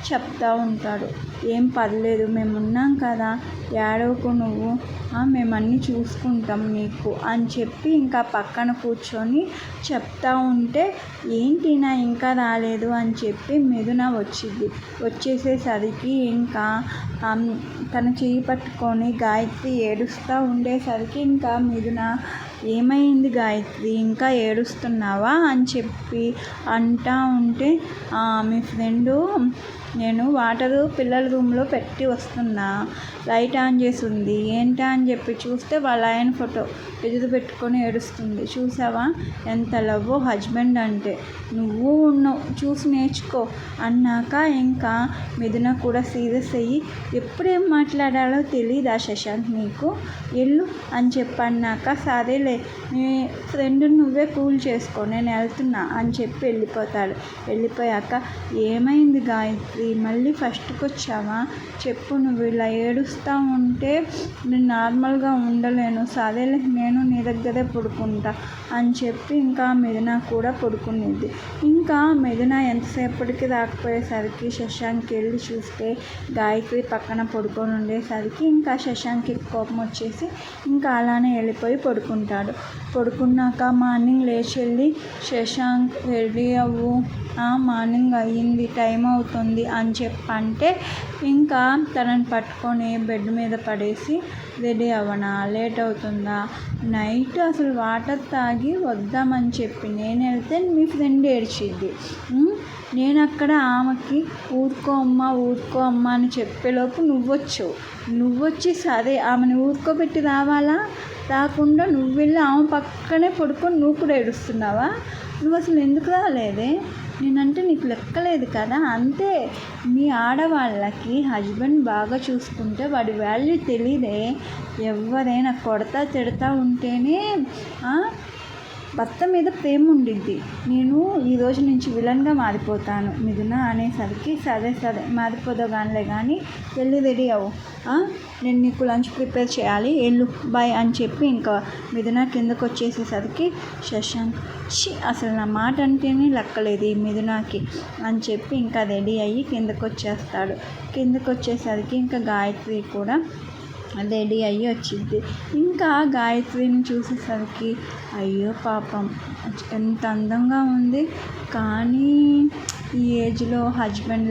చెప్తూ ఉంటాడు, ఏం పర్లేదు మేమున్నాం కదా, ఏడవకు నువ్వు, మేము అన్నీ చూసుకుంటాం నీకు అని చెప్పి ఇంకా పక్కన కూర్చొని చెప్తా ఉంటే, ఏంటి నా ఇంకా రాలేదు అని చెప్పి మిథున వచ్చేసేసరికి ఇంకా తన చెయ్యి పట్టుకొని గాయత్రి ఏడుస్తూ ఉండేసరికి ఇంకా మిథున, ఏమైంది గాయత్రి ఇంకా ఏడుస్తున్నావా అని చెప్పి అంటూ ఉంటే, మీ ఫ్రెండు నేను వాటరు పిల్లల రూమ్లో పెట్టి వస్తున్నా, లైట్ ఆన్ చేసి ఉంది, ఏంటా అని చెప్పి చూస్తే వాళ్ళ ఆయన ఫోటో ఎదురు పెట్టుకొని ఏడుస్తుంది, చూసావా ఎంత లవ్వో హస్బెండ్ అంటే, నువ్వు ఉన్నావు చూసి నేర్చుకో అన్నాక ఇంకా మిథున కూడా సీరియస్ అయ్యి, ఎప్పుడేం మాట్లాడాలో తెలీదా శశాంక్ నీకు, వెళ్ళు అని చెప్పన్నాక, సరేలే మీ ఫ్రెండ్ నువ్వే కూల్ చేసుకో నేను వెళ్తున్నా అని చెప్పి వెళ్ళిపోతాడు. వెళ్ళిపోయాక, ఏమైంది గాయత్రి గాయత్రి, మళ్ళీ ఫస్ట్కి వచ్చావా? చెప్పు, నువ్వు ఇలా ఏడుస్తూ ఉంటే నేను నార్మల్గా ఉండలేను. సరేలే, నేను నీ దగ్గరే పడుకుంటా అని చెప్పి ఇంకా మిథున కూడా పడుకునేది. ఇంకా మిథున ఎంతసేపటికి రాకపోయేసరికి శశాంక్ వెళ్ళి చూస్తే గాయత్రి పక్కన పడుకొని ఉండేసరికి ఇంకా శశాంక్కి కోపం వచ్చేసి ఇంకా అలానే వెళ్ళిపోయి పడుకుంటాడు. పడుకున్నాక మార్నింగ్ లేచి వెళ్ళి శశాంక్ రెడీ అవ్వు, మార్నింగ్ అయ్యింది, టైం అవుతుంది అని చెప్పంటే ఇంకా తనని పట్టుకొని బెడ్ మీద పడేసి రెడీ అవ్వనా, లేట్ అవుతుందా, నైట్ అసలు వాటర్ తాగి వద్దామని చెప్పి నేను వెళ్తే మీ ఫ్రెండ్ ఏడ్చిద్ది. నేను అక్కడ ఆమెకి ఊరుకో అమ్మ అని చెప్పేలోపు నువ్వొచ్చి సరే ఆమెను ఊరుకోబెట్టి రావాలా, రాకుండా నువ్వు వెళ్ళి ఆమె పక్కనే పడుకొని నువ్వు కూడా ఏడుస్తున్నావా? నువ్వు అసలు ఎందుకు రాలేదే? నేనంటే నీకు లెక్కలేదు కదా. అంతే, మీ ఆడవాళ్ళకి హస్బెండ్ బాగా చూసుకుంటే వాడి వాల్యూ తెలీదే. ఎవరైనా కొడతా తిడతా ఉంటేనే భర్త మీద ప్రేమ ఉండిద్ది. నేను ఈరోజు నుంచి విలన్గా మారిపోతాను మిథున అనేసరికి సరే మారిపోదాం కానీ వెళ్ళి రెడీ అవ్వు, నేను నీకు లంచ్ ప్రిపేర్ చేయాలి, వెళ్ళు, బాయ్ అని చెప్పి ఇంకా మిథున కిందకు వచ్చేసేసరికి శశాంక్ అసలు నా మాట అంటేనే లెక్కలేదు ఈ మిథునకి అని చెప్పి ఇంకా రెడీ అయ్యి కిందకు వచ్చేసరికి ఇంకా గాయత్రి కూడా రెడీ అయ్యి వచ్చింది. ఇంకా గాయత్రిని చూసేసరికి అయ్యో పాపం ఎంత అందంగా ఉంది, కానీ ఈ ఏజ్లో హస్బెండ్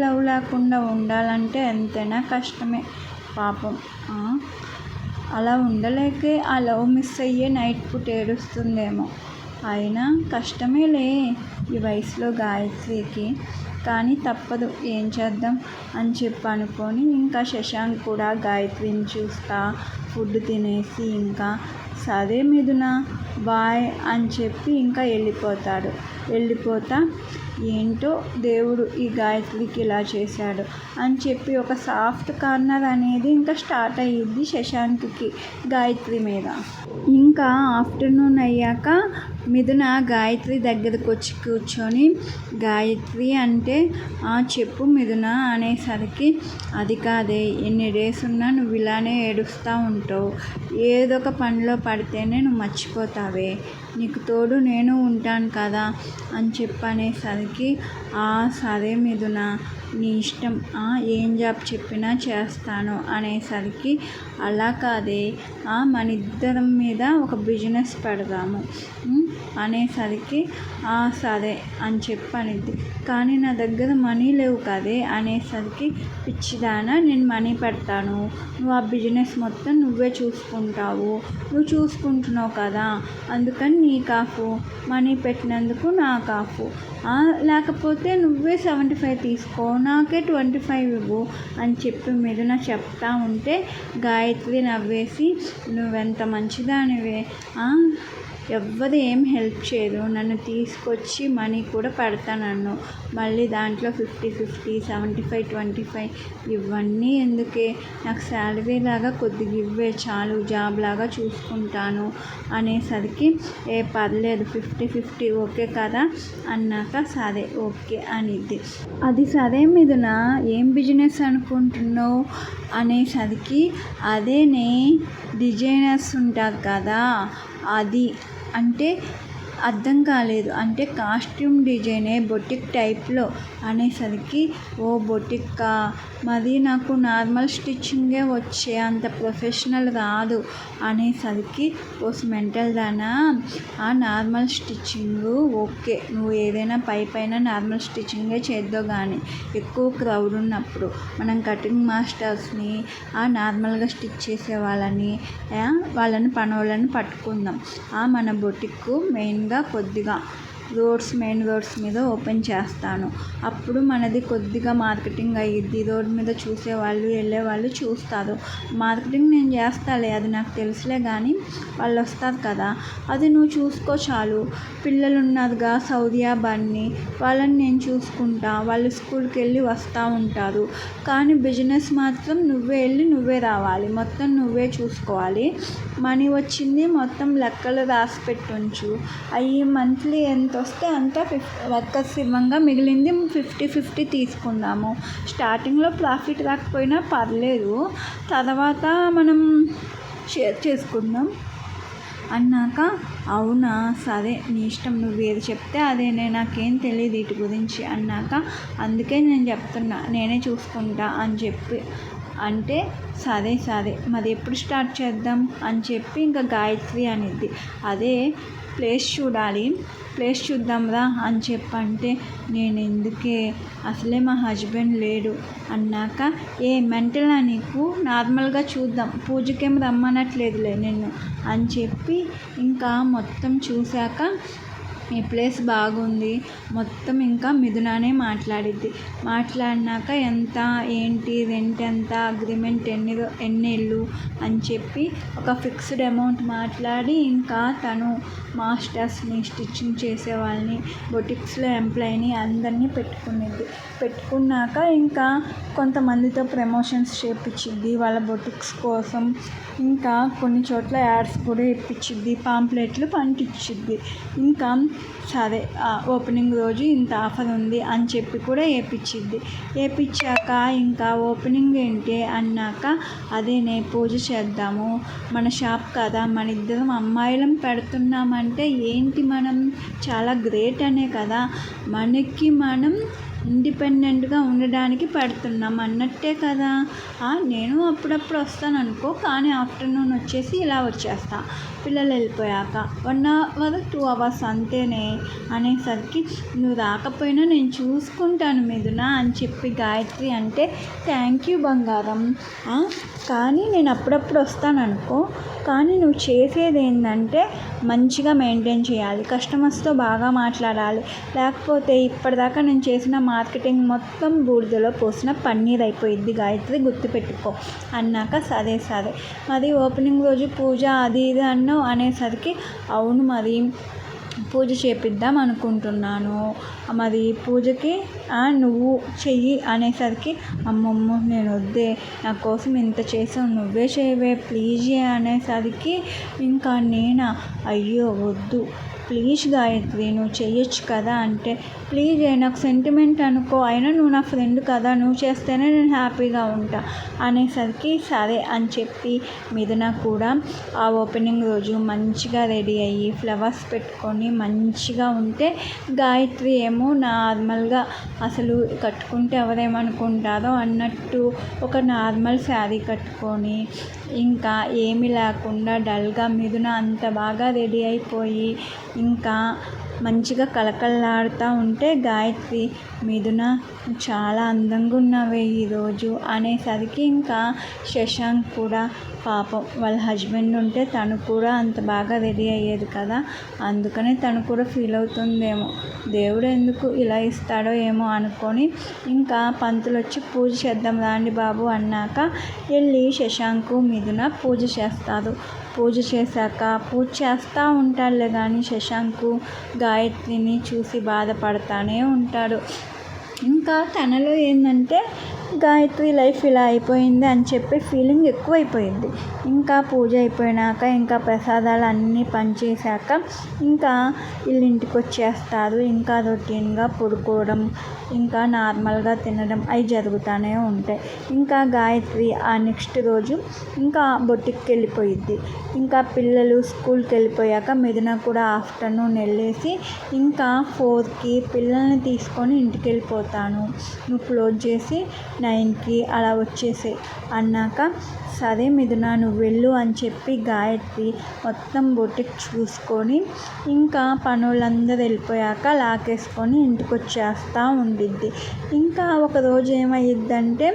లవ్ లేకుండా ఉండాలంటే ఎంతైనా కష్టమే పాపం. అలా ఉండలేకే ఆ లవ్ మిస్ అయ్యే నైట్ పూట ఏడుస్తుందేమో. అయినా కష్టమేలే ఈ వయసులో గాయత్రికి, కానీ తప్పదు, ఏం చేద్దాం అని చెప్పి అనుకొని ఇంకా శశాంక్ కూడా గాయత్రిని చూస్తా ఫుడ్ తినేసి ఇంకా సరే మిథున బాయ్ అని చెప్పి ఇంకా వెళ్ళిపోతా ఏంటో దేవుడు ఈ గాయత్రికి ఇలా చేశాడు అని చెప్పి ఒక సాఫ్ట్ కార్నర్ అనేది ఇంకా స్టార్ట్ అయ్యిద్ది శశాంక్కి గాయత్రి మీద. ఇంకా ఆఫ్టర్నూన్ అయ్యాక మిథున గాయత్రి దగ్గరకు వచ్చి కూర్చొని గాయత్రి అంటే చెప్పు మిథున అనేసరికి అది కాదే, ఎన్ని డేస్ ఉన్నా నువ్వు ఇలానే ఏడుస్తూ ఉంటావు, ఏదో ఒక పనిలో పడితేనే నువ్వు మర్చిపోతావే, నీకు తోడు నేను ఉంటాను కదా అని చెప్పనేసరికి సరే మిథున నీ ఇష్టం, ఏం జాబ్ చెప్పినా చేస్తాను అనేసరికి అలా కాదే, మన ఇద్దరం మీద ఒక బిజినెస్ పెడదాము అనేసరికి సరే అని చెప్పనిద్ది. కానీ నా దగ్గర మనీ లేవు కదే అనేసరికి పిచ్చిదానా, నేను మనీ పెడతాను, నువ్వు ఆ బిజినెస్ మొత్తం నువ్వే చూసుకుంటావు, నువ్వు చూసుకుంటున్నావు కదా, అందుకని నీకు ఆఫ్, మనీ పెట్టినందుకు నాకు ఆఫ్, లేకపోతే నువ్వే 75 తీసుకో, నాకే 25 ఇవ్వు అని చెప్పి మిథున చెప్తా ఉంటే గాయత్రి నవ్వేసి నువ్వెంత మంచిదానివే, ఎవ్వరు ఏం హెల్ప్ చేయరు, నన్ను తీసుకొచ్చి మనీ కూడా పెడతానన్ను, మళ్ళీ దాంట్లో 50-50 75-25 ఇవన్నీ ఎందుకే, నాకు శాలరీ లాగా కొద్దిగా ఇవ్వే చాలు, జాబ్ లాగా చూసుకుంటాను అనేసరికి పర్లేదు 50-50 ఓకే కదా అన్నాక సరే ఓకే అనిద్ది. అది సరే మిథున ఏం బిజినెస్ అనుకుంటున్నావు అనేసరికి అదేనే డిజైనర్స్ ఉంటారు కదా అది అంటే అర్థం కాలేదు, అంటే కాస్ట్యూమ్ డిజైనే బొటిక్ టైప్లో అనేసరికి బొటిక్కా, మరి నాకు నార్మల్ స్టిచ్చింగే వచ్చే అంత ప్రొఫెషనల్ రాదు అనేసరికి మెంటల్ దానా, నార్మల్ స్టిచ్చింగు ఓకే, నువ్వు ఏదైనా పైన నార్మల్ స్టిచ్చింగే చేద్దావు కానీ ఎక్కువ క్రౌడ్ ఉన్నప్పుడు మనం కటింగ్ మాస్టర్స్ని నార్మల్గా స్టిచ్ చేసే వాళ్ళని పనోళ్ళని పట్టుకుందాం, మన బొటిక్ మెయిన్గా కొద్దిగా మెయిన్ రోడ్స్ మీద ఓపెన్ చేస్తాను, అప్పుడు మనది కొద్దిగా మార్కెటింగ్ అయ్యిద్ది, రోడ్ మీద చూసేవాళ్ళు వెళ్ళేవాళ్ళు చూస్తారు, మార్కెటింగ్ నేను చేస్తాలే అది నాకు తెలుసులే కానీ వాళ్ళు వస్తారు కదా, అది నువ్వు చూసుకో చాలు, పిల్లలు ఉన్నారుగా సౌదియా బన్నీ, వాళ్ళని నేను చూసుకుంటా, వాళ్ళు స్కూల్కి వెళ్ళి వస్తూ ఉంటారు, కానీ బిజినెస్ మాత్రం నువ్వే వెళ్ళి నువ్వే రావాలి, మొత్తం నువ్వే చూసుకోవాలి, మనీ వచ్చింది మొత్తం లెక్కలు రాసి పెట్టుంచు, అవి మంత్లీ ఎంత ఎంత వస్తే అంత వర్కర్స్ ఇవ్వంగా మిగిలింది 50-50 తీసుకుందాము. స్టార్టింగ్లో ప్రాఫిట్ రాకపోయినా పర్లేదు, తర్వాత మనం షేర్ చేసుకుందాం అన్నాక, అవునా సరే నీ ఇష్టం, నువ్వు ఏది చెప్తే అదేనే, నాకేం తెలియదు వీటి గురించి అన్నాక, అందుకే నేను చెప్తున్నా నేనే చూసుకుంటా అని చెప్పి అంటే, సరే మరి ఎప్పుడు స్టార్ట్ చేద్దాం అని చెప్పి ఇంకా గాయత్రి అనిద్ది. అదే ప్లేస్ చూద్దాంరా అని చెప్పంటే, నేను ఎందుకే, అసలే మా హస్బెండ్ లేడు అన్నాక, మెంటలా నీకు, నార్మల్గా చూద్దాం, పూజకేం రమ్మనట్లేదులే నిన్ను అని చెప్పి ఇంకా మొత్తం చూశాక, ఈ ప్లేస్ బాగుంది మొత్తం ఇంకా మిథునానే మాట్లాడినాక ఎంత ఏంటి రెంట్ ఎంత, అగ్రిమెంట్ ఎన్నేళ్ళు అని చెప్పి ఒక ఫిక్స్డ్ అమౌంట్ మాట్లాడి, ఇంకా తను మాస్టర్స్ని, స్టిచ్చింగ్ చేసే వాళ్ళని, బొటిక్స్లో ఎంప్లాయీని అందరినీ పెట్టుకున్నాక ఇంకా కొంతమందితో ప్రమోషన్స్ చేయించిద్ది వాళ్ళ బొటిక్స్ కోసం. ఇంకా కొన్ని చోట్ల యాడ్స్ కూడా ఇప్పించిద్ది, పాంప్లెట్లు పంపించిద్ది. ఇంకా సరే ఓపెనింగ్ రోజు ఇంత ఆఫర్ ఉంది అని చెప్పి కూడా వేయించాక ఇంకా ఓపెనింగ్ ఏంటి అన్నాక, అదేనే పూజ చేద్దాము, మన షాప్ కదా, మన ఇద్దరం అమ్మాయిలం పెడుతున్నామంటే ఏంటి, మనం చాలా గ్రేట్ అనే కదా, మనకి మనం ఇండిపెండెంట్గా ఉండడానికి పెడుతున్నాం అన్నట్టే కదా. నేను అప్పుడప్పుడు వస్తాను అనుకో, కానీ ఆఫ్టర్నూన్ వచ్చేసి ఇలా వచ్చేస్తా, పిల్లలు వెళ్ళిపోయాక 1 hour 2 hours అంతేనే అనేసరికి, నువ్వు రాకపోయినా నేను చూసుకుంటాను మిథున అని చెప్పి గాయత్రి అంటే, థ్యాంక్ యూ బంగారం, కానీ నేను అప్పుడప్పుడు వస్తాను అనుకో, కానీ నువ్వు చేసేది ఏంటంటే మంచిగా మెయింటైన్ చేయాలి, కస్టమర్స్తో బాగా మాట్లాడాలి, లేకపోతే ఇప్పటిదాకా నేను చేసిన మార్కెటింగ్ మొత్తం బూడిదలో పోసిన పన్నీర్ అయిపోయింది గాయత్రి, గుర్తుపెట్టుకో అన్నాక, సరే మరి ఓపెనింగ్ రోజు పూజ అది ఇది అన్నావు అనేసరికి, అవును మరి పూజ చేపిద్దాం అనుకుంటున్నాను, మరి పూజకి నువ్వు చెయ్యి అనేసరికి, అమ్మమ్మ నేను వద్దే, నా కోసం ఇంత చేసావు, నువ్వే చేయవే ప్లీజ్ అనేసరికి, ఇంకా నేనా, అయ్యో వద్దు ప్లీజ్ గాయత్రి నువ్వు చెయ్యొచ్చు కదా అంటే, ప్లీజ్ నాకు సెంటిమెంట్ అనుకో, అయినా నువ్వు నా ఫ్రెండ్ కదా, నువ్వు చేస్తేనే నేను హ్యాపీగా ఉంటా అనేసరికి, సరే అని చెప్పి మిథున కూడా ఆ ఓపెనింగ్ రోజు మంచిగా రెడీ అయ్యి ఫ్లవర్స్ పెట్టుకొని మంచిగా ఉంటే, గాయత్రి ఏమో నార్మల్గా అసలు కట్టుకుంటే ఎవరేమనుకుంటారో అన్నట్టు ఒక నార్మల్ శారీ కట్టుకొని, ఇంకా ఏమీ లేకుండా డల్గా మిథున అంత బాగా రెడీ అయిపోయి ఇంకా మంచిగా కళకళలాడుతూ ఉంటే, గాయత్రి మిథున చాలా అందంగా ఉన్నావే ఈరోజు అనేసరికి, ఇంకా శశాంక్ కూడా పాపం వాళ్ళ హస్బెండ్ ఉంటే తను కూడా అంత బాగా రెడీ అయ్యేది కదా, అందుకనే తను కూడా ఫీల్ అవుతుందేమో, దేవుడు ఎందుకు ఇలా ఇస్తాడో ఏమో అనుకొని, ఇంకా పంతులు వచ్చి పూజ చేద్దాం రాండి బాబు అన్నాక వెళ్ళి శశాంకు మిథున పూజ చేస్తారు. పూజ చేశాక పూజ చేస్తూ ఉంటాడులే కానీ శశాంకు గాయత్రిని చూసి బాధపడతానే ఉంటాడు. ఇంకా తనలో ఏంటంటే గాయత్రి లైఫ్ ఇలా అయిపోయింది అని చెప్పి ఫీలింగ్ ఎక్కువైపోయింది. ఇంకా పూజ అయిపోయినాక ఇంకా ప్రసాదాలు అన్నీ పంచేశాక ఇంకా వీళ్ళింటికి వచ్చేస్తారు. ఇంకా రొటీన్గా పడుకోవడం, ఇంకా నార్మల్గా తినడం అవి జరుగుతూనే ఉంటాయి. ఇంకా గాయత్రి ఆ నెక్స్ట్ రోజు ఇంకా బొట్టికి వెళ్ళిపోయిద్ది. ఇంకా పిల్లలు స్కూల్కి వెళ్ళిపోయాక మిథున కూడా ఆఫ్టర్నూన్ వెళ్ళేసి, ఇంకా 4కి పిల్లల్ని తీసుకొని ఇంటికి వెళ్ళిపోతాను, నువ్వు క్లోజ్ చేసి 9కి అలా వచ్చేసాయి అన్నాక, సరే మిథున నువ్వు వెళ్ళు అని చెప్పి గాయత్రి మొత్తం బొటిక్ చూసుకొని ఇంకా పనులందరూ వెళ్ళిపోయాక లాకేసుకొని ఇంటికి వచ్చేస్తూ ఉండిద్ది. ఇంకా ఒకరోజు ఏమయ్యిద్దంటే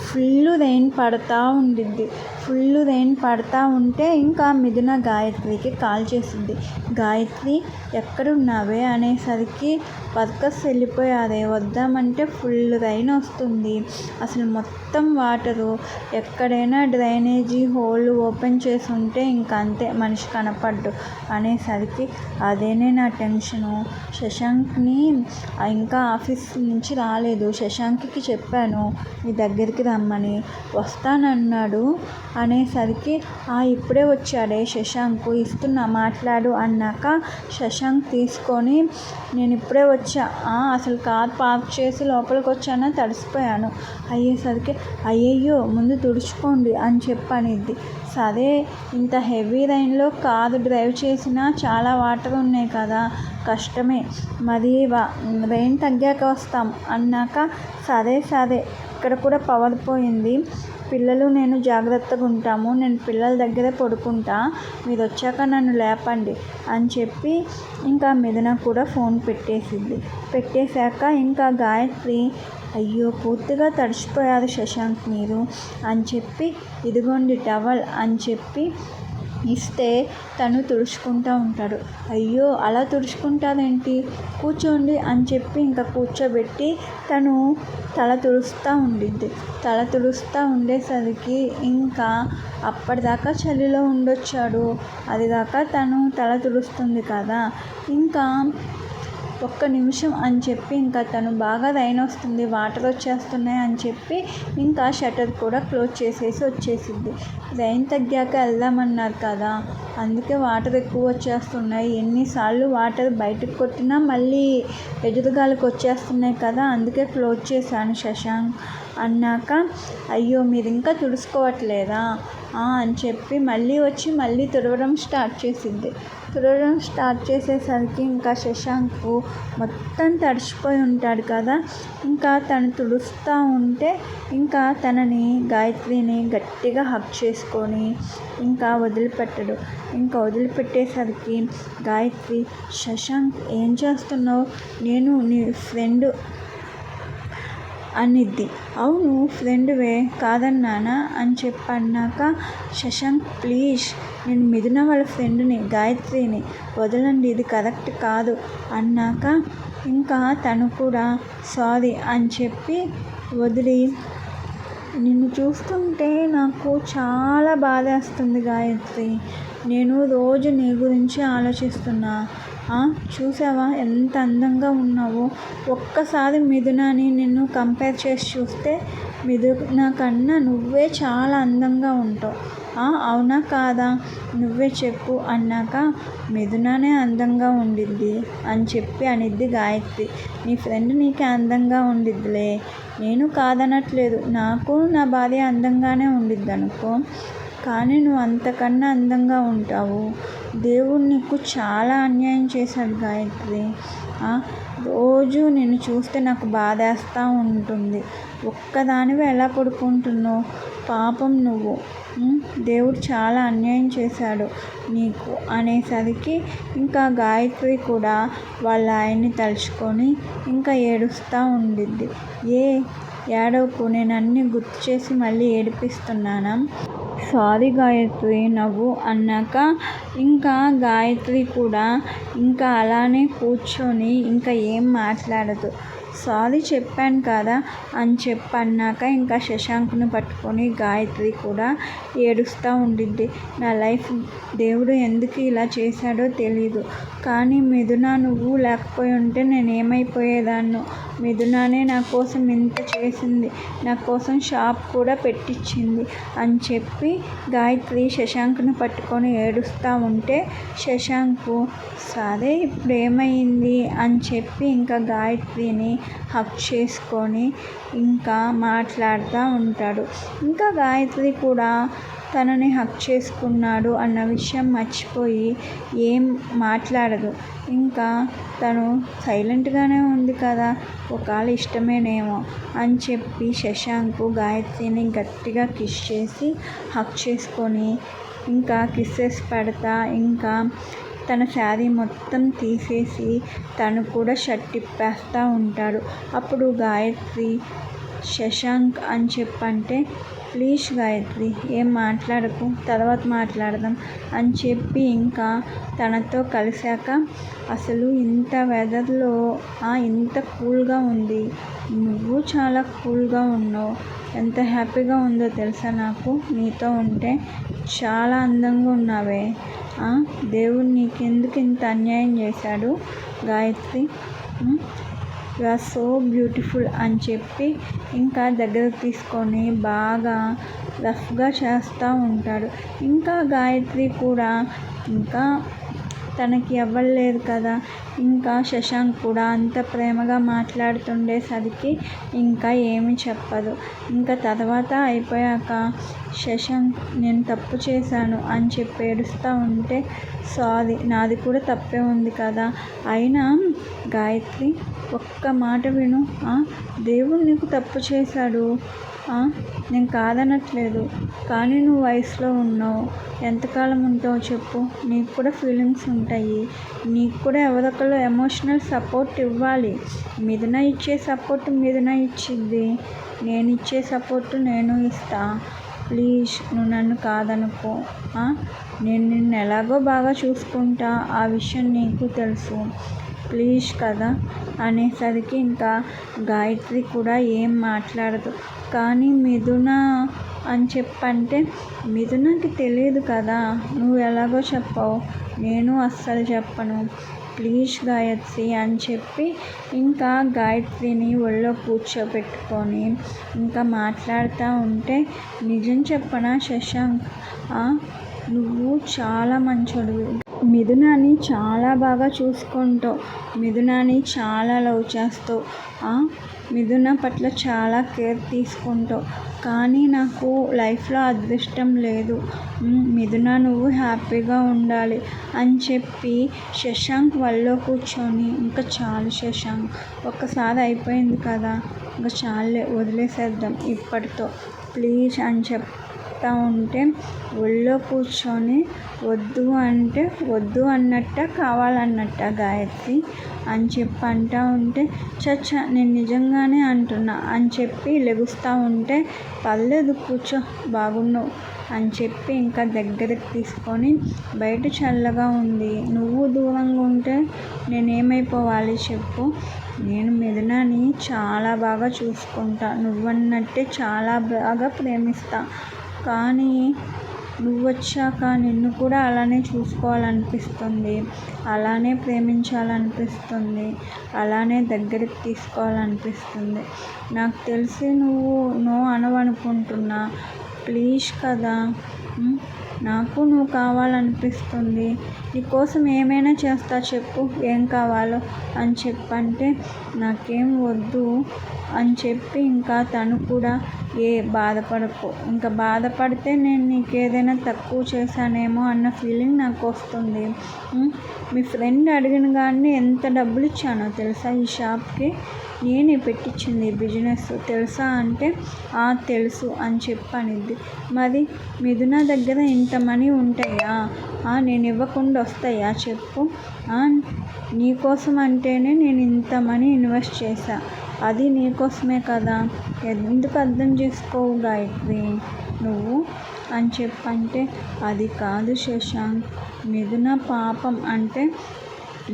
ఫుల్ రెయిన్ పడతా ఉంటే ఇంకా మిథున గాయత్రికి కాల్ చేసింది. గాయత్రి ఎక్కడున్నావే అనేసరికి, వర్కర్స్ వెళ్ళిపోయారే, వద్దామంటే ఫుల్ రెయిన్ వస్తుంది, అసలు మొత్తం వాటరు, ఎక్కడైనా డ్రైనేజీ హోల్ ఓపెన్ చేసి ఉంటే ఇంకా అంతే మనిషి కనపడ్డు అనేసరికి, అదేనే నా టెన్షను, శశాంక్ని ఇంకా ఆఫీస్ నుంచి రాలేదు, శశాంక్కి చెప్పాను మీ దగ్గరికి రమ్మని, వస్తానన్నాడు, అనేసరికి ఇప్పుడే వచ్చాడే శశాంక్, ఇస్తున్నా మాట్లాడు అన్నాక శశాంక్ తీసుకొని నేను ఇప్పుడే వచ్చా, అసలు కార్ పార్క్ చేసి లోపలికి వచ్చాను, తడిసిపోయాను అయ్యేసరికి అయ్యయ్యో ముందు తుడుచుకోండి అని చెప్పనిద్ది. సరే ఇంత హెవీ రైన్లో కారు డ్రైవ్ చేసినా చాలా వాటర్ ఉన్నాయి కదా, కష్టమే, మరి రైన్ తగ్గాక వస్తాం అన్నాక సరే ఇక్కడ కూడా పవర్ పోయింది, పిల్లలు నేను జాగ్రత్తగా ఉంటాము, నేను పిల్లల దగ్గరే పడుకుంటా, మీరు వచ్చాక నన్ను లేపండి అని చెప్పి ఇంకా మిథున కూడా ఫోన్ పెట్టేశాక ఇంకా గాయత్రి అయ్యో పూర్తిగా తడిసిపోయారు శశాంక్ మీరు అని చెప్పి ఇదిగోండి టవల్ అని చెప్పి ఇస్తే తను తుడుచుకుంటూ ఉంటాడు. అయ్యో అలా తుడుచుకుంటారేంటి, కూర్చోండి అని చెప్పి ఇంకా కూర్చోబెట్టి తను తల తుడుస్తూ ఉండేసరికి ఇంకా అప్పటిదాకా చలిలో ఉండొచ్చాడు, అదిదాకా తను తల తుడుస్తుంది కదా, ఇంకా ఒక్క నిమిషం అని చెప్పి ఇంకా తను బాగా రైన్ వస్తుంది, వాటర్ వచ్చేస్తున్నాయి అని చెప్పి ఇంకా షట్టర్ కూడా క్లోజ్ చేసేసి వచ్చేసింది. రైన్ తగ్గాక వెళ్దామన్నారు కదా, అందుకే వాటర్ ఎక్కువ వచ్చేస్తున్నాయి, ఎన్నిసార్లు వాటర్ బయటకు కొట్టినా మళ్ళీ ఎదురుగాలికి వచ్చేస్తున్నాయి కదా, అందుకే క్లోజ్ చేశాను శశాంక్ అన్నాక అయ్యో మీరు ఇంకా తుడుచుకోవట్లేదా అని చెప్పి మళ్ళీ వచ్చి మళ్ళీ తుడవడం స్టార్ట్ చేసేసరికి ఇంకా శశాంక్ మొత్తం తడిసిపోయి ఉంటాడు కదా, ఇంకా తను తుడుస్తూ ఉంటే ఇంకా తనని గాయత్రిని గట్టిగా హగ్ చేసుకొని ఇంకా వదిలిపెట్టేసరికి గాయత్రి శశాంక్ ఏం చేస్తున్నావు, నేను నీ ఫ్రెండ్ అనిద్ది. అవును ఫ్రెండ్వే కాదన్నానా అని చెప్పన్నాక శశాంక్ ప్లీజ్ నేను మిథున వాళ్ళ ఫ్రెండ్ని గాయత్రిని వదలండి, ఇది కరెక్ట్ కాదు అన్నాక ఇంకా తను కూడా సారీ అని చెప్పి వదిలి నిన్ను చూస్తుంటే నాకు చాలా బాధేస్తుంది గాయత్రి, నేను రోజు నీ గురించి ఆలోచిస్తున్నా, చూసావా ఎంత అందంగా ఉన్నావో, ఒక్కసారి మిథునని నిన్ను కంపేర్ చేసి చూస్తే మిథున కన్నా నువ్వే చాలా అందంగా ఉంటావు, అవునా కాదా నువ్వే చెప్పు అన్నాక మిథుననే అందంగా ఉండిద్ది అని చెప్పి అనిద్ది గాయత్రి. నీ ఫ్రెండ్ నీకే అందంగా ఉండిద్దిలే, నేను కాదనట్లేదు, నాకు నా భార్య అందంగానే ఉండిద్ది అనుకో, కానీ నువ్వు అంతకన్నా అందంగా ఉంటావు, దేవుడు నీకు చాలా అన్యాయం చేశాడు గాయత్రి, రోజు నిన్ను చూస్తే నాకు బాధేస్తూ ఉంటుంది, ఒక్కదానివి ఎలా పడుకుంటున్నావు, పాపం నువ్వు, దేవుడు చాలా అన్యాయం చేశాడు నీకు అనేసరికి ఇంకా గాయత్రి కూడా వాళ్ళ ఆయన్ని తలుచుకొని ఇంకా ఏడుస్తూ ఉండిద్ది. ఏడవకు, నేను అన్నీ గుర్తు చేసి మళ్ళీ ఏడిపిస్తున్నానా, సారీ గాయత్రి నవ్వు అన్నాక ఇంకా గాయత్రి కూడా ఇంకా అలానే కూర్చొని ఇంకా ఏం మాట్లాడదు. సారీ చెప్పాను కదా అని చెప్పన్నాక ఇంకా శశాంక్ను పట్టుకొని గాయత్రి కూడా ఏడుస్తూ ఉండిద్ది. నా లైఫ్ దేవుడు ఎందుకు ఇలా చేశాడో తెలీదు, కానీ మిథున నువ్వు లేకపోయి ఉంటే నేను ఏమైపోయేదాన్నో, మిథుననే నా కోసం ఇంత చేసింది, నా కోసం షాప్ కూడా పెట్టించింది అని చెప్పి గాయత్రి శశాంక్ను పట్టుకొని ఏడుస్తూ ఉంటే శశాంక్ సరే ఇప్పుడు ఏమైంది అని చెప్పి ఇంకా గాయత్రిని హగ్ చేసుకొని ఇంకా మాట్లాడుతూ ఉంటాడు. ఇంకా గాయత్రి కూడా తనని హగ్ చేసుకున్నాడు అన్న విషయం మర్చిపోయి ఏం మాట్లాడదు. ఇంకా తను సైలెంట్గానే ఉంది కదా, ఒకవేళ ఇష్టమేనేమో అని చెప్పి శశాంక్ గాయత్రిని గట్టిగా కిస్ చేసి హగ్ చేసుకొని ఇంకా కిస్సెస్ పెడతా ఇంకా తన శారీ మొత్తం తీసేసి తను కూడా షర్ట్ ఇప్పేస్తూ ఉంటాడు. అప్పుడు గాయత్రి శశాంక్ అని చెప్పంటే ప్లీజ్ గాయత్రి ఏం మాట్లాడకు, తర్వాత మాట్లాడదాం అని చెప్పి ఇంకా తనతో కలిశాక అసలు ఇంత వెదర్లో ఇంత కూల్గా ఉంది, నువ్వు చాలా కూల్గా ఉన్నావు, ఎంత హ్యాపీగా ఉందో తెలుసా నాకు నీతో ఉంటే, చాలా అందంగా ఉన్నావే, దేవుడు నీకెందుకు ఇంత అన్యాయం చేశాడు Gayatri, you are so beautiful అని చెప్పి ఇంకా దగ్గరకు తీసుకొని బాగా రఫ్గా చేస్తూ ఉంటాడు. ఇంకా గాయత్రి కూడా ఇంకా తనకి అవ్వలేదు కదా, ఇంకా శశాంక్ కూడా అంత ప్రేమగా మాట్లాడుతుండేసరికి ఇంకా ఏమీ చెప్పదు. ఇంకా తర్వాత అయిపోయాక శశాంక్ నేను తప్పు చేశాను అని చెప్పి ఏడుస్తూ ఉంటే, సారీ నాది కూడా తప్పే ఉంది కదా, అయినా గాయత్రి ఒక్క మాట విను, దేవుడు నీకు తప్పు చేశాడు, నేను కాదనట్లేదు, కానీ నువ్వు వయసులో ఉన్నావు, ఎంతకాలం ఉంటావు చెప్పు, నీకు కూడా ఫీలింగ్స్ ఉంటాయి, నీకు కూడా ఎవరొకరు ఎమోషనల్ సపోర్ట్ ఇవ్వాలి. మిథున ఇచ్చే సపోర్ట్ మిథున ఇచ్చిద్ది, నేను ఇచ్చే సపోర్ట్ నేను ఇస్తా, ప్లీజ్ నువ్వు నన్ను కాదనుకో, నేను నిన్ను ఎలాగో బాగా చూసుకుంటా, ఆ విషయం నీకు తెలుసు, ప్లీజ్ కదా అనేసరికి ఇంకా గాయత్రి కూడా ఏం మాట్లాడదు. కానీ మిథున అని చెప్పంటే, మిథునకి తెలియదు కదా, నువ్వు ఎలాగో చెప్పావు, నేను అస్సలు చెప్పను, ప్లీజ్ గాయత్రి అని చెప్పి ఇంకా గాయత్రిని ఒళ్ళో కూర్చోబెట్టుకొని ఇంకా మాట్లాడుతూ ఉంటే, నిజం చెప్పనా శశాంక్, నువ్వు చాలా మంచోడివి, మిథునాని చాలా బాగా చూసుకుంటావు, మిథునాని చాలా లవ్ చేస్తావు, మిథున పట్ల చాలా కేర్ తీసుకుంటావు, కానీ నాకు లైఫ్లో అదృష్టం లేదు, మిథున నువ్వు హ్యాపీగా ఉండాలి అని చెప్పి శశాంక్ వల్ల కూర్చొని, ఇంకా చాలు శశాంక్, ఒక్కసారి అయిపోయింది కదా, ఇంకా చాలే వదిలేసేద్దాం ఇప్పటితో ప్లీజ్ అని చెప్తా ఉంటే, ఒళ్ళో కూర్చొని వద్దు అంటే వద్దు అన్నట్ట కావాలన్నట్ట గాయత్రి అని చెప్పి అంటూ ఉంటే, చచ్చా నేను నిజంగానే అంటున్నా అని చెప్పి లెగుస్తూ ఉంటే, పర్లేదు కూర్చో బాగున్నావు అని చెప్పి ఇంకా దగ్గరికి తీసుకొని, బయట చల్లగా ఉంది, నువ్వు దూరంగా ఉంటే నేనేమైపోవాలి చెప్పు, నేను మిథునాని చాలా బాగా చూసుకుంటా, నువ్వన్నట్టే చాలా బాగా ప్రేమిస్తా, కానీ నువ్వు వచ్చాక నిన్ను కూడా అలానే చూసుకోవాలనిపిస్తుంది, అలానే ప్రేమించాలనిపిస్తుంది, అలానే దగ్గరికి తీసుకోవాలనిపిస్తుంది, నాకు తెలిసి నువ్వు నో అనవనుకుంటున్నా, ప్లీజ్ కదా, నాకు నువ్వు కావాలనిపిస్తుంది, నీకోసం ఏమైనా చేస్తా చెప్పు, ఏం కావాలో అని చెప్పంటే, నాకేం వద్దు అని చెప్పి ఇంకా తను కూడా బాధపడకు, ఇంకా బాధపడితే నేను నీకు ఏదైనా తక్కువ చేశానేమో అన్న ఫీలింగ్ నాకు వస్తుంది, మీ ఫ్రెండ్ అడిగిన కానీ ఎంత డబ్బులు ఇచ్చానో తెలుసా ఈ షాప్కి, నేనే పెట్టించింది బిజినెస్ తెలుసా అంటే, తెలుసు అని చెప్పనిద్ది, మరి మిథున దగ్గర ఇంత మనీ ఉంటాయా, నేను ఇవ్వకుండా వస్తాయా చెప్పు, నీకోసం అంటేనే నేను ఇంత మనీ ఇన్వెస్ట్ చేశా, అది నీకోసమే కదా, ఎందుకు అర్థం చేసుకోవు గాయత్రి నువ్వు అని చెప్పంటే, అది కాదు శశాంక్, మిథున పాపం, అంటే